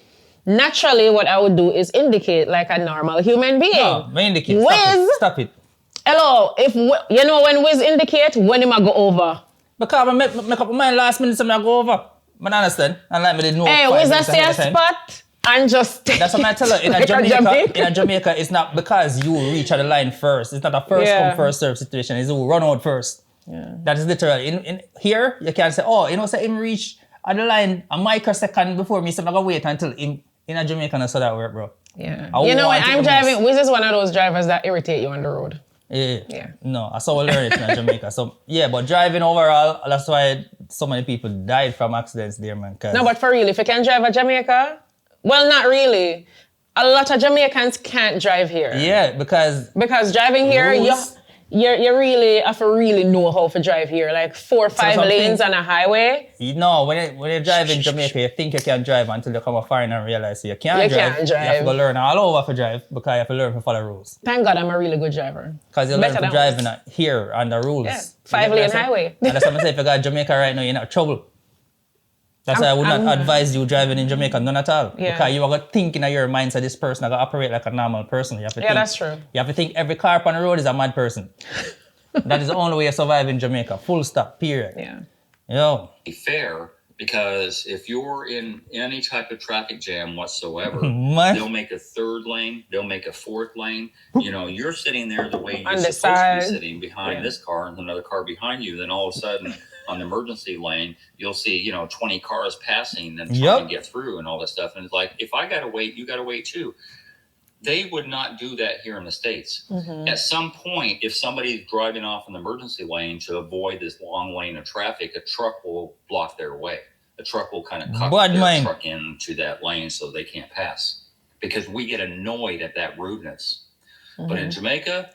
naturally what I would do is indicate like a normal human being. No, indicate. Wiz, Stop it. Hello, when Wiz indicate, when him I go over? Because I make up my mind last minute, so I go over. I understand. And like me did know. Hey, was that say a spot? And just that's what I tell her. In Jamaica, it's not because you reach at the line first. It's not a first come first serve situation. It's who run out first. Yeah. That is literally in here. You can say, oh, you know, say him reach at the line a microsecond before me, so I'm gonna wait until him in a Jamaica. And so that work, bro. Yeah. You know, when I'm driving, Wiz is one of those drivers that irritate you on the road. Yeah. No, I saw we learn it in Jamaica. So yeah, but driving overall, that's why so many people died from accidents there, man. No, but for real, if you can drive at Jamaica. Well, not really. A lot of Jamaicans can't drive here. Yeah, because driving here, you really have to really know how to drive here. Like 4 or 5 lanes on a highway. You know, when you drive in Jamaica, you think you can drive until you come a foreigner and realize you can't drive. You have to learn all over to drive because you have to learn to follow rules. Thank God I'm a really good driver. Because you learn to drive here under rules. Yeah, 5-lane highway. And that's what I say, if you got Jamaica right now, you're in trouble. That's why I would not advise you driving in Jamaica, none at all. Yeah. Because you are going to think in your mind that this person is going to operate like a normal person. You have to think, that's true. You have to think every car up on the road is a mad person. That is the only way you survive in Jamaica. Full stop, period. Yeah. Yo. Be fair, because if you're in any type of traffic jam whatsoever, they'll make a 3rd lane, they'll make a 4th lane. You know, you're sitting there the way you're supposed to be sitting behind this car and another car behind you. Then all of a sudden, on the emergency lane, you'll see, 20 cars passing and trying to get through and all this stuff. And it's like, if I got to wait, you got to wait too. They would not do that here in the States. Mm-hmm. At some point, if somebody's driving off in the emergency lane to avoid this long lane of traffic, a truck will block their way. A truck will kind of cut their truck into that lane so they can't pass. Because we get annoyed at that rudeness. Mm-hmm. But in Jamaica,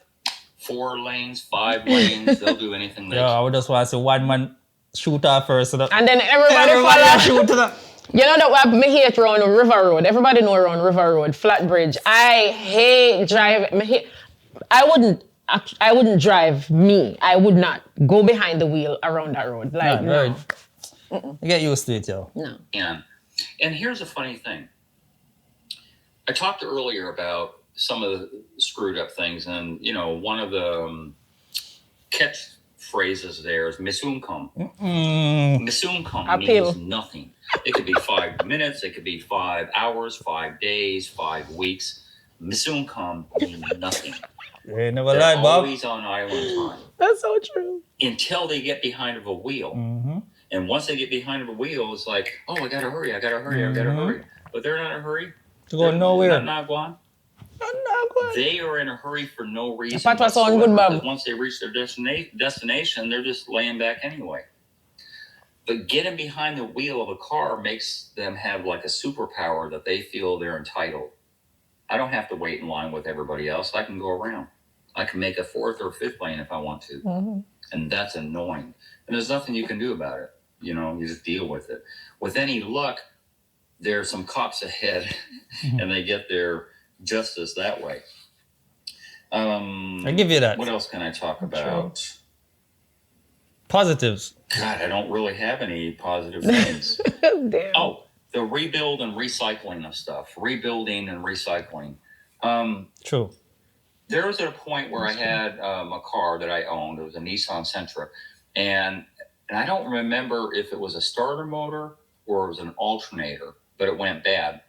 4 lanes, 5 lanes, they'll do anything they can. I would just want to say one man shoot off first. So and then everybody follow. Shoot to the... You know that I hate around River Road. Everybody know around River Road, Flat Bridge. I hate driving. I wouldn't drive me. I would not go behind the wheel around that road. Like, no. Get used to it, yo. No. And here's a funny thing. I talked earlier about some of the screwed up things, and one of the catchphrases there is "misumcum." Misumcum means nothing. It could be 5 minutes, it could be 5 hours, 5 days, 5 weeks. Misumcum means nothing. You never lied, Bob. Always on island time. That's so true. Until they get behind of a wheel. Mm-hmm. And once they get behind of a wheel, it's like, oh, I gotta hurry. But they're not in a hurry. To go nowhere. Not going. They are in a hurry for no reason. Once they reach their destination, they're just laying back anyway. But getting behind the wheel of a car makes them have like a superpower that they feel they're entitled. I don't have to wait in line with everybody else. I can go around. I can make a 4th or 5th lane if I want to. Mm-hmm. And that's annoying. And there's nothing you can do about it. You just deal with it. With any luck, there's some cops ahead and they get their justice that way. I give you that. What else can I talk about? Positives. God, I don't really have any positive things. Damn. Oh, the rebuild and recycling of stuff. Rebuilding and recycling. True. There was a point where I had a car that I owned. It was a Nissan Sentra. And I don't remember if it was a starter motor or it was an alternator, but it went bad.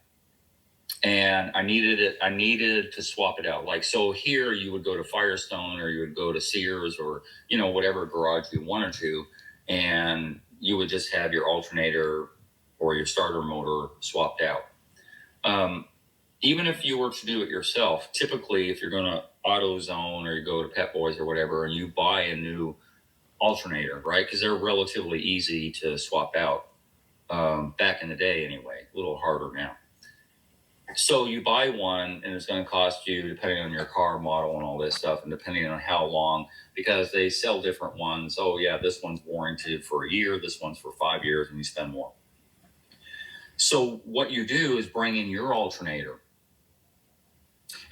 And I needed to swap it out. Like, so here you would go to Firestone or you would go to Sears or, whatever garage you wanted to, and you would just have your alternator or your starter motor swapped out. Even if you were to do it yourself, typically if you're going to AutoZone or you go to Pep Boys or whatever, and you buy a new alternator, right? Because they're relatively easy to swap out back in the day anyway, a little harder now. So you buy one and it's going to cost you, depending on your car model and all this stuff, and depending on how long, because they sell different ones. Oh yeah, this one's warranted for a year, this one's for 5 years, and you spend more. So what you do is bring in your alternator.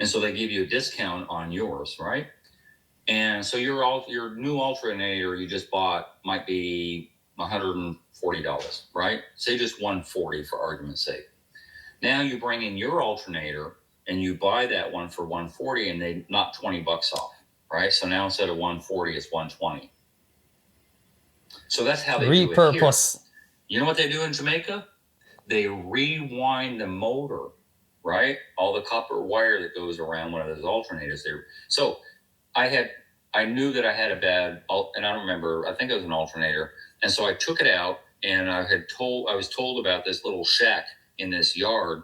And so they give you a discount on yours, right? And so your new alternator you just bought might be $140, right? Say just $140 for argument's sake. Now you bring in your alternator and you buy that one for $140 and they knock $20 off, right? So now instead of $140, it's $120. So that's how they repurpose. You know what they do in Jamaica? They rewind the motor, right? All the copper wire that goes around one of those alternators there. So I knew that I had a bad, and I don't remember, I think it was an alternator. And so I took it out, and I was told about this little shack in this yard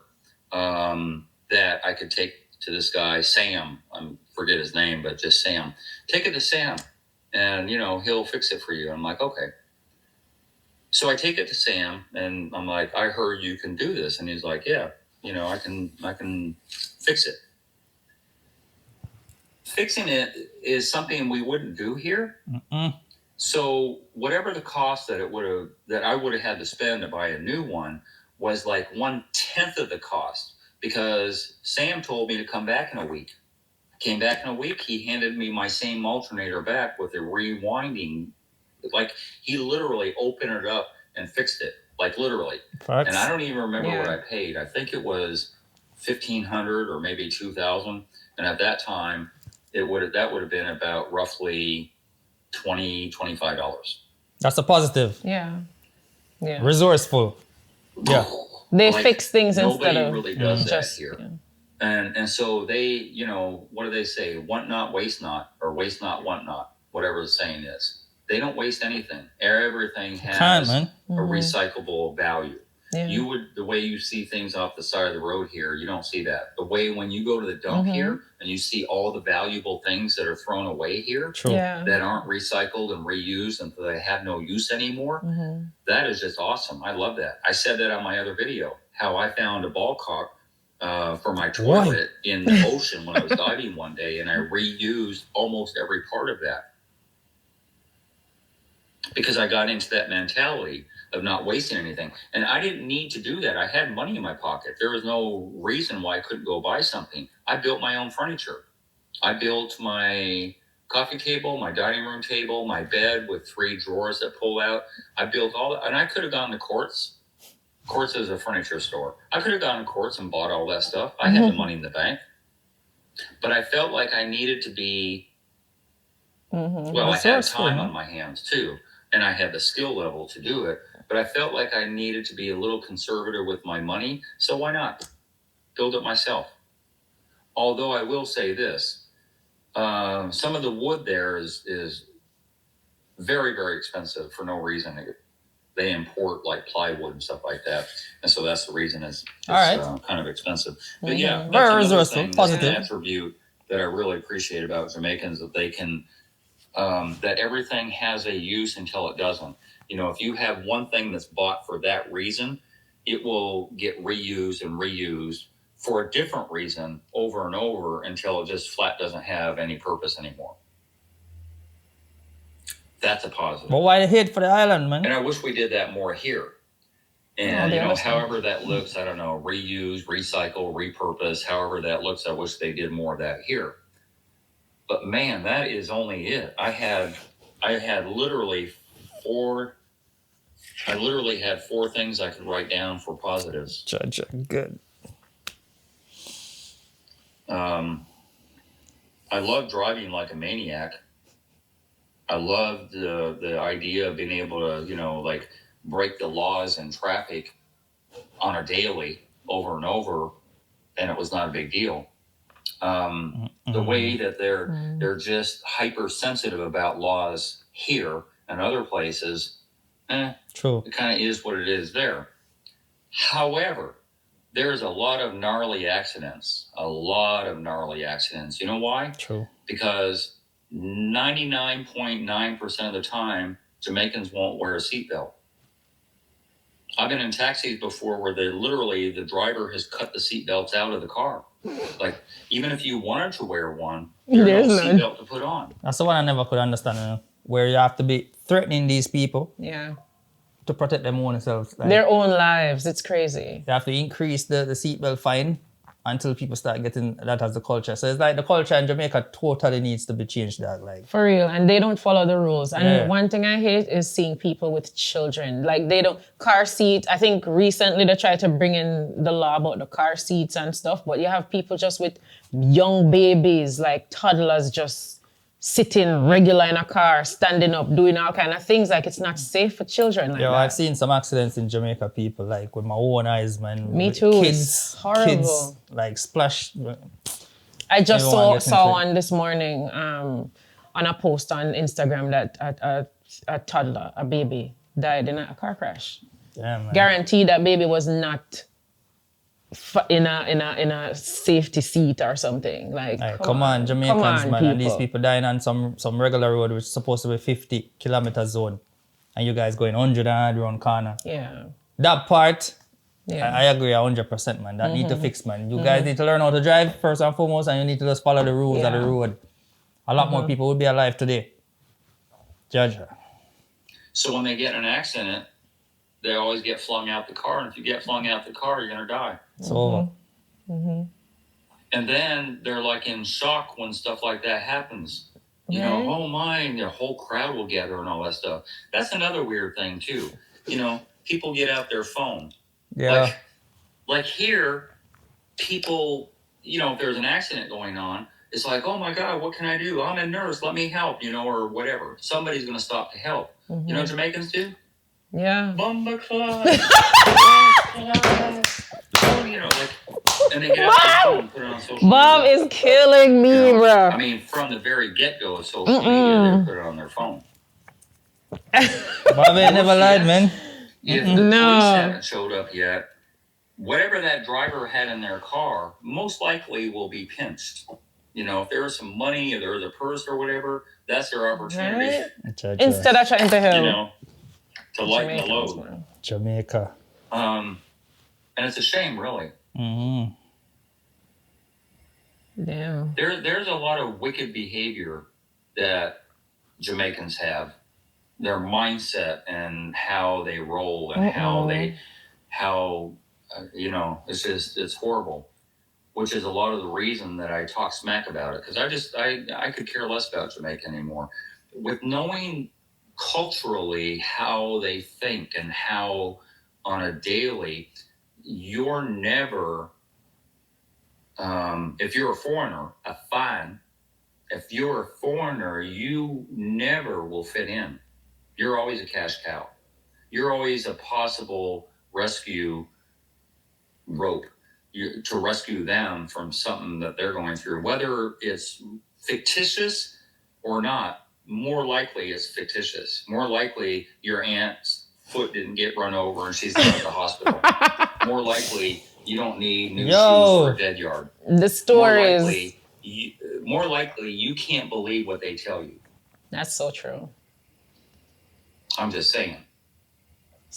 that I could take to this guy, Sam. I forget his name, but just Sam. Take it to Sam, and, he'll fix it for you. I'm like, okay. So I take it to Sam, and I'm like, I heard you can do this. And he's like, yeah, I can fix it. Fixing it is something we wouldn't do here. Mm-mm. So whatever the cost that I would have had to spend to buy a new one was like 1/10 of the cost, because Sam told me to come back in a week. I came back in a week. He handed me my same alternator back with a rewinding. Like, he literally opened it up and fixed it, like literally. Facts. And I don't even remember what I paid. I think it was $1,500 or maybe $2,000. And at that time, that would have been about roughly $20-$25. That's a positive. Yeah. Resourceful. Yeah. They fix things instead of nobody really does that here. Yeah. And so they, what do they say? Want not, waste not, or waste not, want not, whatever the saying is. They don't waste anything. Everything has a recyclable value. Yeah. The way you see things off the side of the road here, you don't see that. The way when you go to the dump here and you see all the valuable things that are thrown away here that aren't recycled and reused and they have no use anymore, that is just awesome. I love that. I said that on my other video, how I found a ball cock for my toilet in the ocean when I was diving one day, and I reused almost every part of that. Because I got into that mentality of not wasting anything. And I didn't need to do that. I had money in my pocket. There was no reason why I couldn't go buy something. I built my own furniture. I built my coffee table, my dining room table, my bed with 3 drawers that pull out. I built all that. And I could have gone to Quartz. Quartz is a furniture store. I could have gone to Quartz and bought all that stuff. I had the money in the bank. But I felt like I needed to be, well, I had time on my hands too. And I had the skill level to do it. But I felt like I needed to be a little conservative with my money. So why not build it myself? Although I will say this, some of the wood there is very, very expensive for no reason. They import like plywood and stuff like that. And so that's the reason it's kind of expensive. But yeah, that's another thing, positive attribute that I really appreciate about Jamaicans, that they can, that everything has a use until it doesn't. If you have one thing that's bought for that reason, it will get reused and reused for a different reason over and over until it just flat doesn't have any purpose anymore. That's a positive. But why the hate for the island, man? And I wish we did that more here. And, however that looks, I don't know, reuse, recycle, repurpose, however that looks, I wish they did more of that here. But man, that is only it. I had literally 4 things I could write down for positives. Good. I love driving like a maniac. I love the idea of being able to, break the laws in traffic on a daily over and over, and it was not a big deal. The way that they're just hypersensitive about laws here and other places, true. It kind of is what it is there. However, there's a lot of gnarly accidents. You know why? True. Because 99.9% of the time, Jamaicans won't wear a seatbelt. I've been in taxis before where the driver has cut the seatbelts out of the car. Like, even if you wanted to wear one, there's no seatbelt to put on. That's the one I never could understand, where you have to be threatening these people. Yeah. To protect them own selves. Their own lives. It's crazy. They have to increase the seatbelt fine until people start getting that as the culture. So it's like the culture in Jamaica totally needs to be changed, dog. Like, for real. And they don't follow the rules. And one thing I hate is seeing people with children. Like, they don't, car seat. I think recently they tried to bring in the law about the car seats and stuff, but you have people just with young babies, like toddlers, just sitting regular in a car, standing up, doing all kind of things. Like, it's not safe for children like that. I've seen some accidents in Jamaica, people, like with my own eyes, man. Me too. Kids, it's horrible. Kids, like splash. I just saw one this morning on a post on Instagram that a toddler, a baby, died in a car crash. Yeah, man. Guaranteed that baby was not in a safety seat or something. Like, come on, Jamaicans, man. people. And these people dying on some regular road, which is supposed to be 50 kilometer zone. And you guys going 100 and around corner. Yeah. That part, yeah. I agree 100%, man. That need to fix, man. You guys need to learn how to drive first and foremost, and you need to just follow the rules of the road. A lot more people would be alive today. Judge her. So when they get in an accident, they always get flung out the car. And if you get flung out the car, you're going to die. It's over. And then they're like in shock when stuff like that happens. You know, oh my, and the whole crowd will gather and all that stuff. That's another weird thing too. You know, people get out their phone. Yeah. Like here, people, you know, if there's an accident going on, it's like, oh my God, what can I do? I'm a nurse, let me help, you know, or whatever. Somebody's going to stop to help. You know what Jamaicans do? Yeah. Bumba club. You know, like, and they get out their phone and put it on social Bob media. is killing me, bro. I mean, from the very get-go of social media, they put it on their phone. Bob ain't never lied, man. If the police haven't showed up yet, whatever that driver had in their car most likely will be pinched. You know, if there was some money or there was a purse or whatever, that's their opportunity. Right? Instead of trying to help. You know, to lighten the load. Jamaica. And it's a shame, really. Mm-hmm. Yeah. There's a lot of wicked behavior that Jamaicans have. Their mindset and how they roll and how you know, it's horrible. Which is a lot of the reason that I talk smack about it, because I could care less about Jamaica anymore. With knowing culturally how they think and how on a daily, you're never, if you're a foreigner, if you're a foreigner, you never will fit in. You're always a cash cow. You're always a possible rescue rope to rescue them from something that they're going through. Whether it's fictitious or not, more likely it's fictitious. More likely your aunt's foot didn't get run over and she's not at the hospital. More likely you don't need new shoes for a dead yard. The stories. More likely you can't believe what they tell you. That's so true. I'm just saying.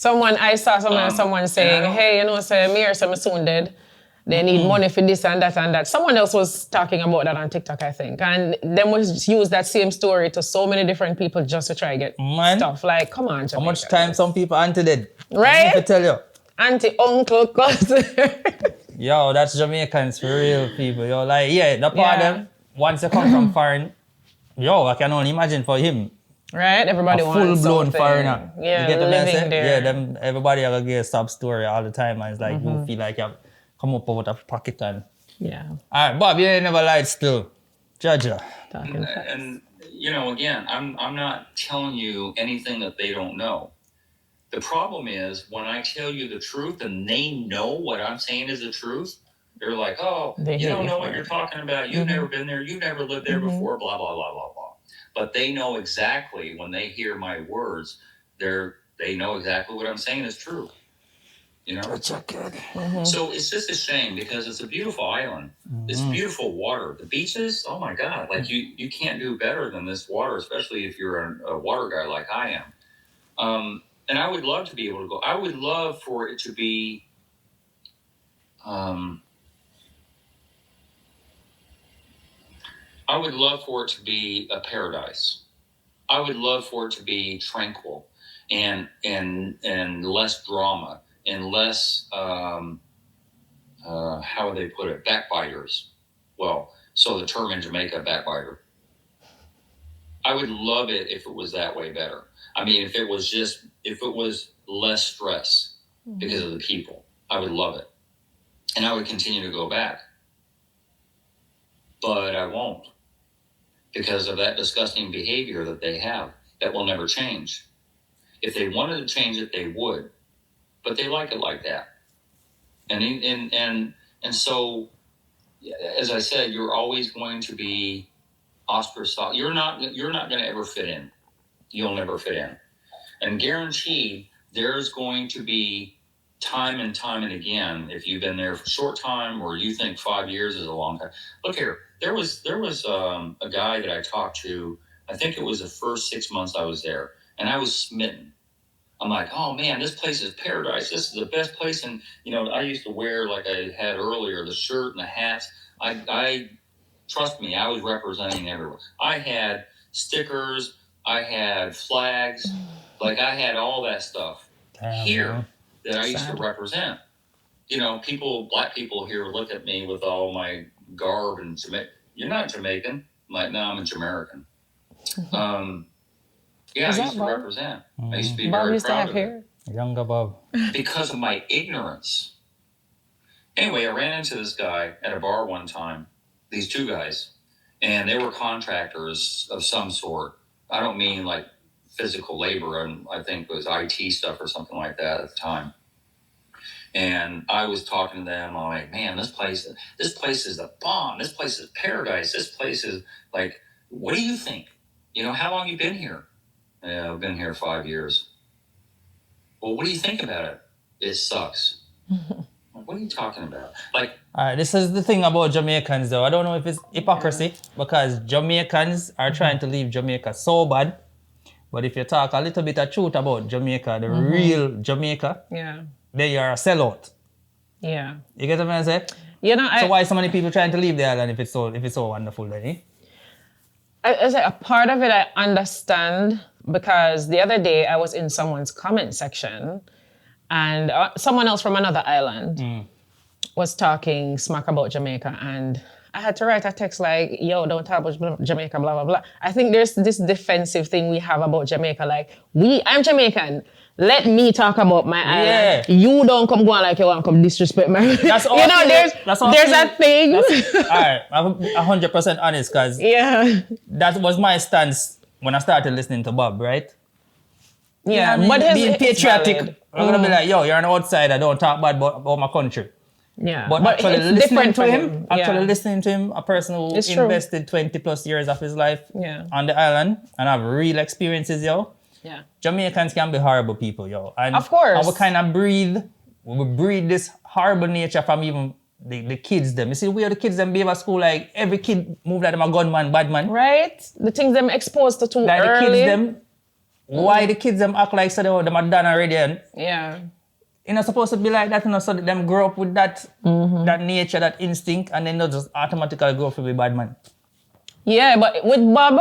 I saw someone saying, hey, you know, say me or some soon dead. They need money for this and that and that. Someone else was talking about that on TikTok, I think. And them was use that same story to so many different people just to try to get stuff. Like, come on, Jamaica. How much time some people auntie did? Right? I tell you. Auntie, uncle, cousin. Yo, that's Jamaicans for real people. Yo, like, the part of them, once they come from foreign, I can only imagine for him. Right? Everybody wants full-blown foreigner. Yeah, you get the living message? there. Yeah, everybody have a sub story all the time. And it's like, you feel like you have come up with a pocket and... Yeah. All right, Bob, you ain't never lied still. Judge. And, you know, again, I'm not telling you anything that they don't know. The problem is when I tell you the truth and they know what I'm saying is the truth, they're like, oh, you don't know what you're talking about. You've never been there. You've never lived there before, blah, blah, blah, blah, blah. But they know exactly when they hear my words, they know exactly what I'm saying is true. You know? So it's just a shame because it's a beautiful island. It's beautiful water. The beaches, oh my God, like you can't do better than this water, especially if you're a water guy like I am. And I would love to be able to go. I would love for it to be I would love for it to be a paradise. I would love for it to be tranquil and less drama and less how would they put it? Backbiters. Well, so the term in Jamaica, backbiter. I would love it if it was that way better. I mean, if it was less stress because of the people, I would love it. And I would continue to go back. But I won't. because of that disgusting behavior that they have that will never change. If they wanted to change it, they would, but they like it like that. And so, as I said, you're always going to be ostracized. You're not going to ever fit in. You'll never fit in. And guaranteed, there's going to be time and time and again, if you've been there for a short time or you think 5 years is a long time. Look here, there was a guy that I talked to. I think it was the first 6 months I was there, and I was smitten. I'm like, oh man, this place is paradise. This is the best place. And I used to wear, like I had earlier, the shirt and the hats. I trust me, I was representing everyone. I had stickers, I had flags, like I had all that stuff here that I used to represent. Black people here look at me with all my garb and you're not Jamaican. I'm like, no, I'm a Jamaican. Yeah, I used to represent. I used to be very proud of it. Younger Bob. Because of my ignorance. Anyway, I ran into this guy at a bar one time, these two guys, and they were contractors of some sort. I don't mean like physical labor, and I think it was IT stuff or something like that at the time. And I was talking to them. I'm like, man, this place is a bomb. This place is paradise. This place is like, what do you think? How long you been here? Yeah, I've been here 5 years. Well, what do you think about it? It sucks. What are you talking about? Like, this is the thing about Jamaicans, though. I don't know if it's hypocrisy because Jamaicans are trying to leave Jamaica so bad. But if you talk a little bit of truth about Jamaica, the real Jamaica, they are a sellout. Yeah. You get what I'm saying? So why so many people trying to leave the island if it's so wonderful, then? A part of it I understand, because the other day I was in someone's comment section and someone else from another island was talking smack about Jamaica, and I had to write a text like, yo, don't talk about Jamaica, blah, blah, blah. I think there's this defensive thing we have about Jamaica, like, I'm Jamaican. Let me talk about my island. Yeah. You don't come going like you want to come disrespect my island. That's all. There's a thing. All right, I'm 100% honest, because that was my stance when I started listening to Bob, right? Yeah, but being patriotic, I'm going to be like, yo, you're an outsider, don't talk bad about my country. Yeah, but actually listening to him, listening to him, a person who invested 20 plus years of his life on the island and have real experiences, yo. Yeah. Jamaicans can be horrible people, yo. And, of course. And we kind of breed this horrible nature from even the kids them. You see where the kids them behave at school, like every kid move like them a gunman, bad man. Right? The things them exposed to too like early. The kids them, why the kids them act like so them are done already. And you're not supposed to be like that, so that them grow up with that that nature, that instinct, and then they just automatically grow up to be bad man. Yeah, but with Bob,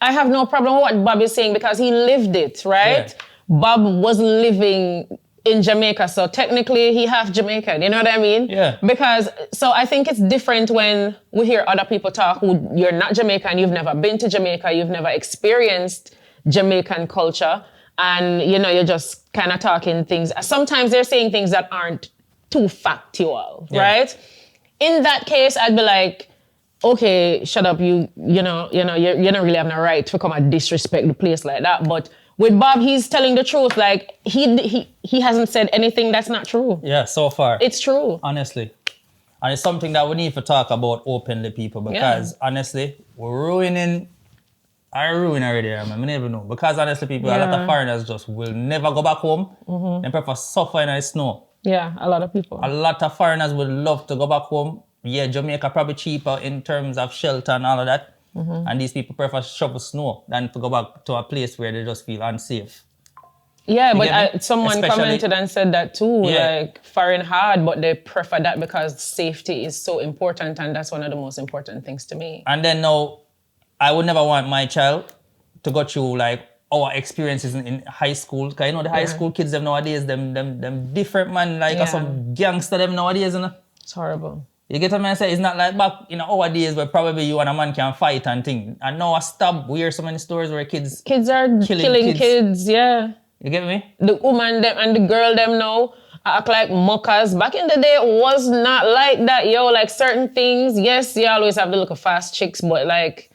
I have no problem with what Bob is saying because he lived it, right? Yeah. Bob was living in Jamaica, so technically he half Jamaican, you know what I mean? Yeah. Because, so I think it's different when we hear other people talk who you're not Jamaican, you've never been to Jamaica, you've never experienced Jamaican culture, and you're just kind of talking things. Sometimes they're saying things that aren't too factual, right? In that case, I'd be like, okay, shut up, you don't really have no right to come and disrespect the place like that. But with Bob, he's telling the truth. Like, he hasn't said anything that's not true. Yeah, so far. It's true. Honestly. And it's something that we need to talk about openly, people, because honestly, we're ruining... I ruin already, I never know. Because honestly, people, a lot of foreigners just will never go back home. They prefer suffer in the snow. Yeah, a lot of people. A lot of foreigners would love to go back home. Yeah, Jamaica probably cheaper in terms of shelter and all of that. And these people prefer shovel snow than to go back to a place where they just feel unsafe. Yeah, but someone commented and said that too, like foreign hard, but they prefer that because safety is so important, and that's one of the most important things to me. And then now, I would never want my child to go through like our experiences in high school. Because the high school kids them nowadays, them different man, like some gangster them nowadays, It's horrible. You get what I say? It's not like back in our days where probably you and a man can fight and thing. And now I stop. We hear so many stories where kids are killing kids, yeah. You get me? The woman them and the girl them now act like muckers. Back in the day, it was not like that, yo. Like certain things, yes, you always have to look at fast chicks, but like,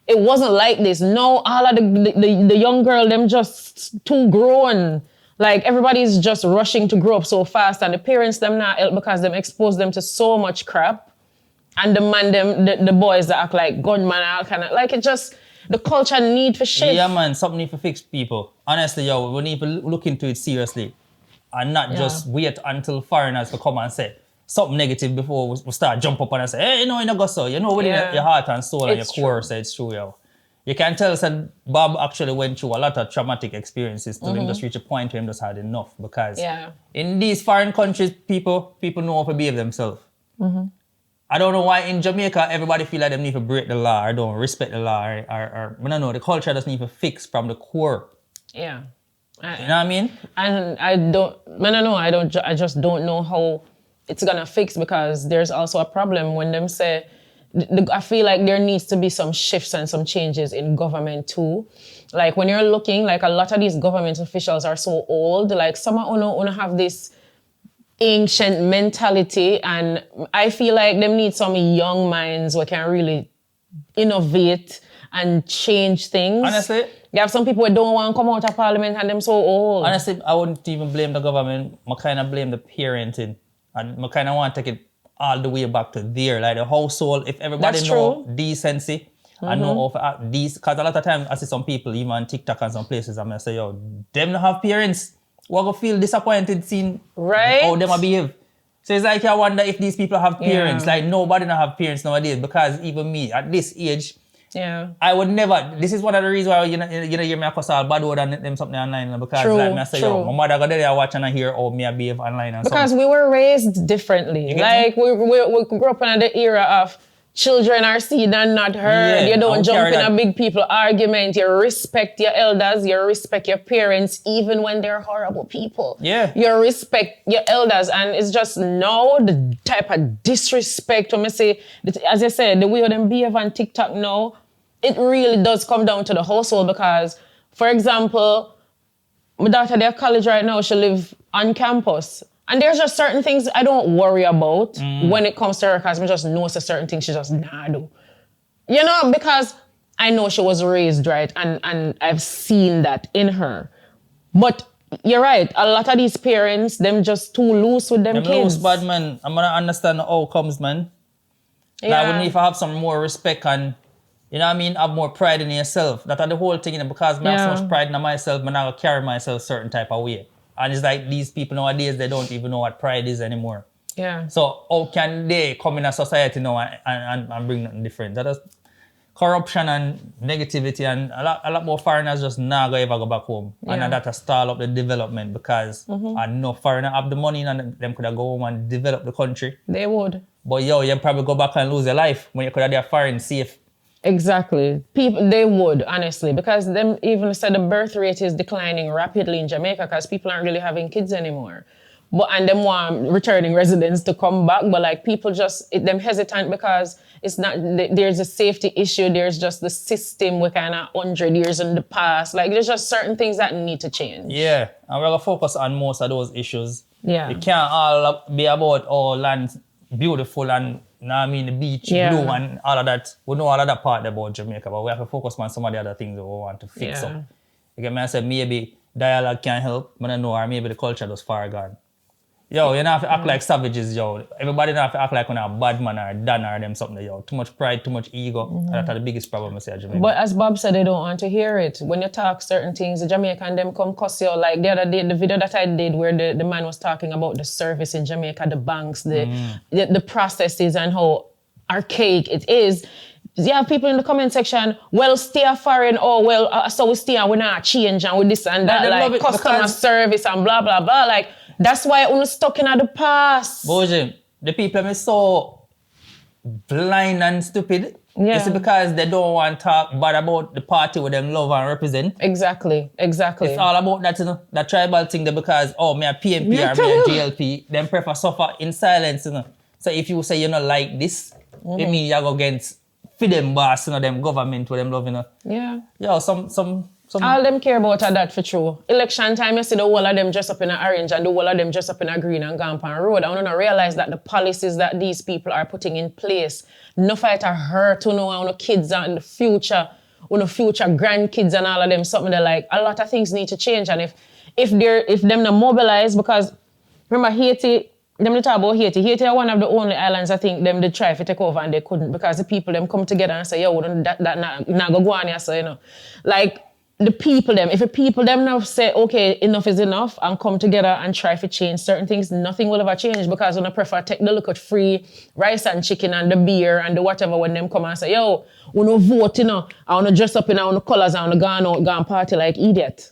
it wasn't like this. No, all of the young girl, them just too grown. Like everybody's just rushing to grow up so fast, and the parents them not help because them expose them to so much crap. And the man them, the boys that act like gunman, all kind of like it just the culture need for shit. Yeah, man, something need to fix people. Honestly, yo, we need to look into it seriously, and not just wait until foreigners to come and say something negative before we start jump up and say, hey, you know, you know, go so, you know, within your heart and soul and your core, say it's true, yo. You can tell that Bob actually went through a lot of traumatic experiences till him just reach a point where him just had enough, because in these foreign countries, people know how to behave themselves. I don't know why in Jamaica everybody feel like they need to break the law or don't respect the law or I don't know, the culture doesn't need to fix from the core. Yeah. You know what I mean? And I just don't know how it's gonna fix, because there's also a problem when them say, I feel like there needs to be some shifts and some changes in government too. Like when you're looking, like a lot of these government officials are so old, like some wanna have this ancient mentality, and I feel like them need some young minds who can really innovate and change things. Honestly, you have some people who don't want to come out of parliament and them so old. Honestly, I wouldn't even blame the government. I kind of blame the parenting, and I kind of want to take it all the way back to there, like the household. If everybody know decency and know how to act these, because a lot of times I see some people even on TikTok and some places, I'm gonna say, yo, them don't have parents. We're gonna feel disappointed seeing how them behave. So it's like I wonder if these people have parents. Like nobody don't have parents nowadays, because even me at this age, I would never. This is one of the reasons why you know hear me cuss all bad word and them something online, because like me I say, yo, my mother go there watch and I hear how me I behave online and because we were raised differently. Like we grew up in the era of children are seen and not heard. You don't jump in a big people argument. You respect your elders. You respect your parents, even when they're horrible people. You respect your elders. And it's just now the type of disrespect. When I say, as I said, the way them behave on TikTok now, it really does come down to the household, because, for example, my daughter, they're at college right now. She live on campus. And there's just certain things I don't worry about when it comes to her, because I just know certain things she just nah do. You know, because I know she was raised right, and I've seen that in her. But you're right, a lot of these parents, them just too loose with them kids. Loose, bad man. I'm gonna understand the outcomes, man. Like we need to have some more respect and, you know what I mean, have more pride in yourself. That's the whole thing, you know, because I have so much pride in myself, I'm not gonna carry myself a certain type of way. And it's like these people nowadays, they don't even know what pride is anymore. So how can they come in a society now and bring nothing different? That is corruption and negativity, and a lot more foreigners just not gonna ever go back home. And that has stall up the development, because no foreigner have the money and them could have go home and develop the country. They would. But yo, you probably go back and lose your life when you could have their foreign safe. Exactly. People, they would, honestly, because them even said the birth rate is declining rapidly in Jamaica because people aren't really having kids anymore. And them want returning residents to come back, but like people just, them hesitant because it's not, there's a safety issue, there's just the system we're kind of 100 years in the past. Like there's just certain things that need to change. Yeah, and we're going to focus on most of those issues. Yeah. It can't all be about, oh, land's beautiful and, you know what I mean, the beach, blue and all of that. We know all of that part about Jamaica, but we have to focus on some of the other things that we want to fix up. You get me? I said maybe dialogue can help, but I know, or maybe the culture is far gone. Yo, you don't have to act like savages, yo. Everybody don't have to act like when a bad man or Dan or them something, yo. Too much pride, too much ego. That's the biggest problem I see at Jamaica. But as Bob said, they don't want to hear it. When you talk certain things, the Jamaican them come cuss you. Like the other day, the video that I did where the man was talking about the service in Jamaica, the banks, the processes and how archaic it is. You have people in the comment section, well, stay foreign, so we stay and we're not change and with this and that, like customer service and blah, blah, blah. Like, that's why I'm stuck in the past. Bojan, the people are so blind and stupid. It's because they don't want to talk bad about the party with them love and represent. Exactly. It's all about that, you know, that tribal thing there, because, me a PMP or me a GLP, them prefer suffer in silence, you know. So if you say you don't like this, it means you go against for them boss, you know, them government with them love, you know. Yeah. Yo, some All them care about are that for true. Election time, you see the whole of them dress up in an orange and the whole of them dress up in a green and gone on road. I want to realize that the policies that these people are putting in place, no fight are hurt to know our kids are in the future, future grandkids and all of them, something that like a lot of things need to change. And if them not mobilize, because remember Haiti, them talk about Haiti. Haiti are one of the only islands I think them they try to take over and they couldn't because the people them come together and say, yo, that not go on here, so you know. Like the people them, if the people them now say, okay, enough is enough and come together and try to change certain things, nothing will ever change because when I prefer take the look at free rice and chicken and the beer and the whatever when them come and say, yo, we no vote, you know, I want to dress up in our colours, I want to go out, go and party like idiot.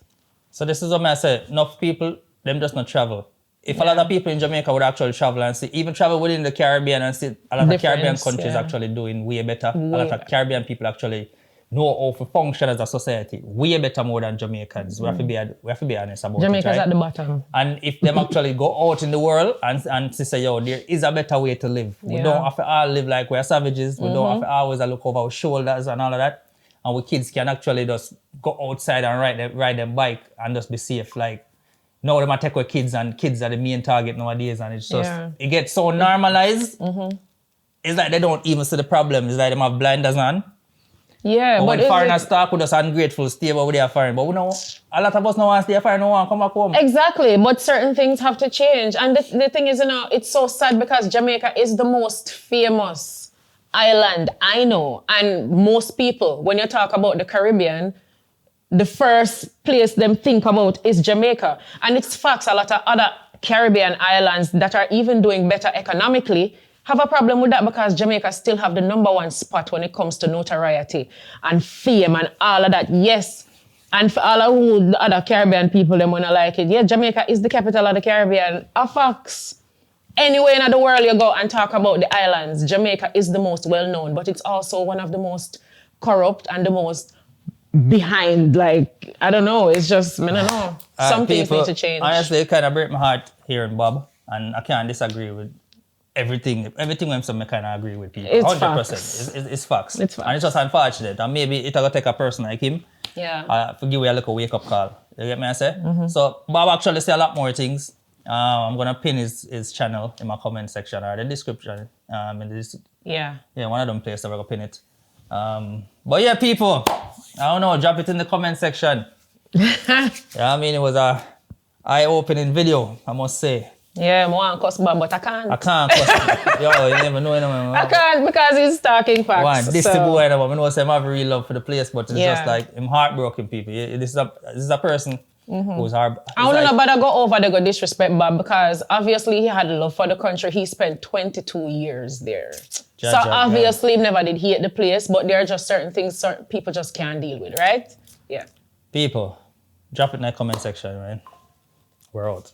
So this is what I say, enough people, them just not travel. If a lot of people in Jamaica would actually travel and see, even travel within the Caribbean and see a lot of Caribbean countries actually doing way better. A lot of Caribbean people actually know how to function as a society way better more than Jamaicans. We have to be honest about Jamaica's it, right? At the bottom. And if them actually go out in the world and say, yo, there is a better way to live. We don't have to all live like we're savages. We don't have to always look over our shoulders and all of that. And we kids can actually just go outside and ride their bike and just be safe. Like, now they might take away kids and kids are the main target nowadays and it's just, it gets so normalized. It's like they don't even see the problem. It's like they have blinders on. Yeah, but when foreigners talk, we're just ungrateful, stay over there foreign. But we know, a lot of us don't want to stay foreign, no one come back home. Exactly, but certain things have to change. And the thing is, you know, it's so sad because Jamaica is the most famous island I know. And most people, when you talk about the Caribbean, the first place them think about is Jamaica. And it's facts, a lot of other Caribbean islands that are even doing better economically have a problem with that because Jamaica still have the #1 spot when it comes to notoriety and fame and all of that. Yes. And for all of the other Caribbean people, them wanna like it. Yeah, Jamaica is the capital of the Caribbean. A facts. Anywhere in the world you go and talk about the islands, Jamaica is the most well-known, but it's also one of the most corrupt and the most behind, like, I don't know, it's just, I don't know. Some things need to change. Honestly, it kind of break my heart hearing Bob, and I can't disagree with everything when some kind of agree with people. It's 100%. facts. It's facts. It's facts. And it's just unfortunate, and maybe it'll take a person like him. Yeah. For give you a little wake-up call. You get me, I say? So Bob actually say a lot more things. I'm going to pin his channel in my comment section or the description. Yeah, one of them places I'm going to pin it. But yeah, people, I don't know, drop it in the comment section. I mean, it was a eye-opening video, I must say. Yeah, I want to cuss Bob, but I can't. I can't cuss. Yo, you never know. I can't because he's talking facts. One, this the boy, I know say I have real love for the place, but it's just like, I'm heartbroken, people. This is a person who's hard. I don't know, but I go over, they go disrespect Bob because obviously he had love for the country. He spent 22 years there. Obviously never did hate the place, but there are just certain things certain people just can't deal with, right? Yeah. People, drop it in the comment section, right? We're out.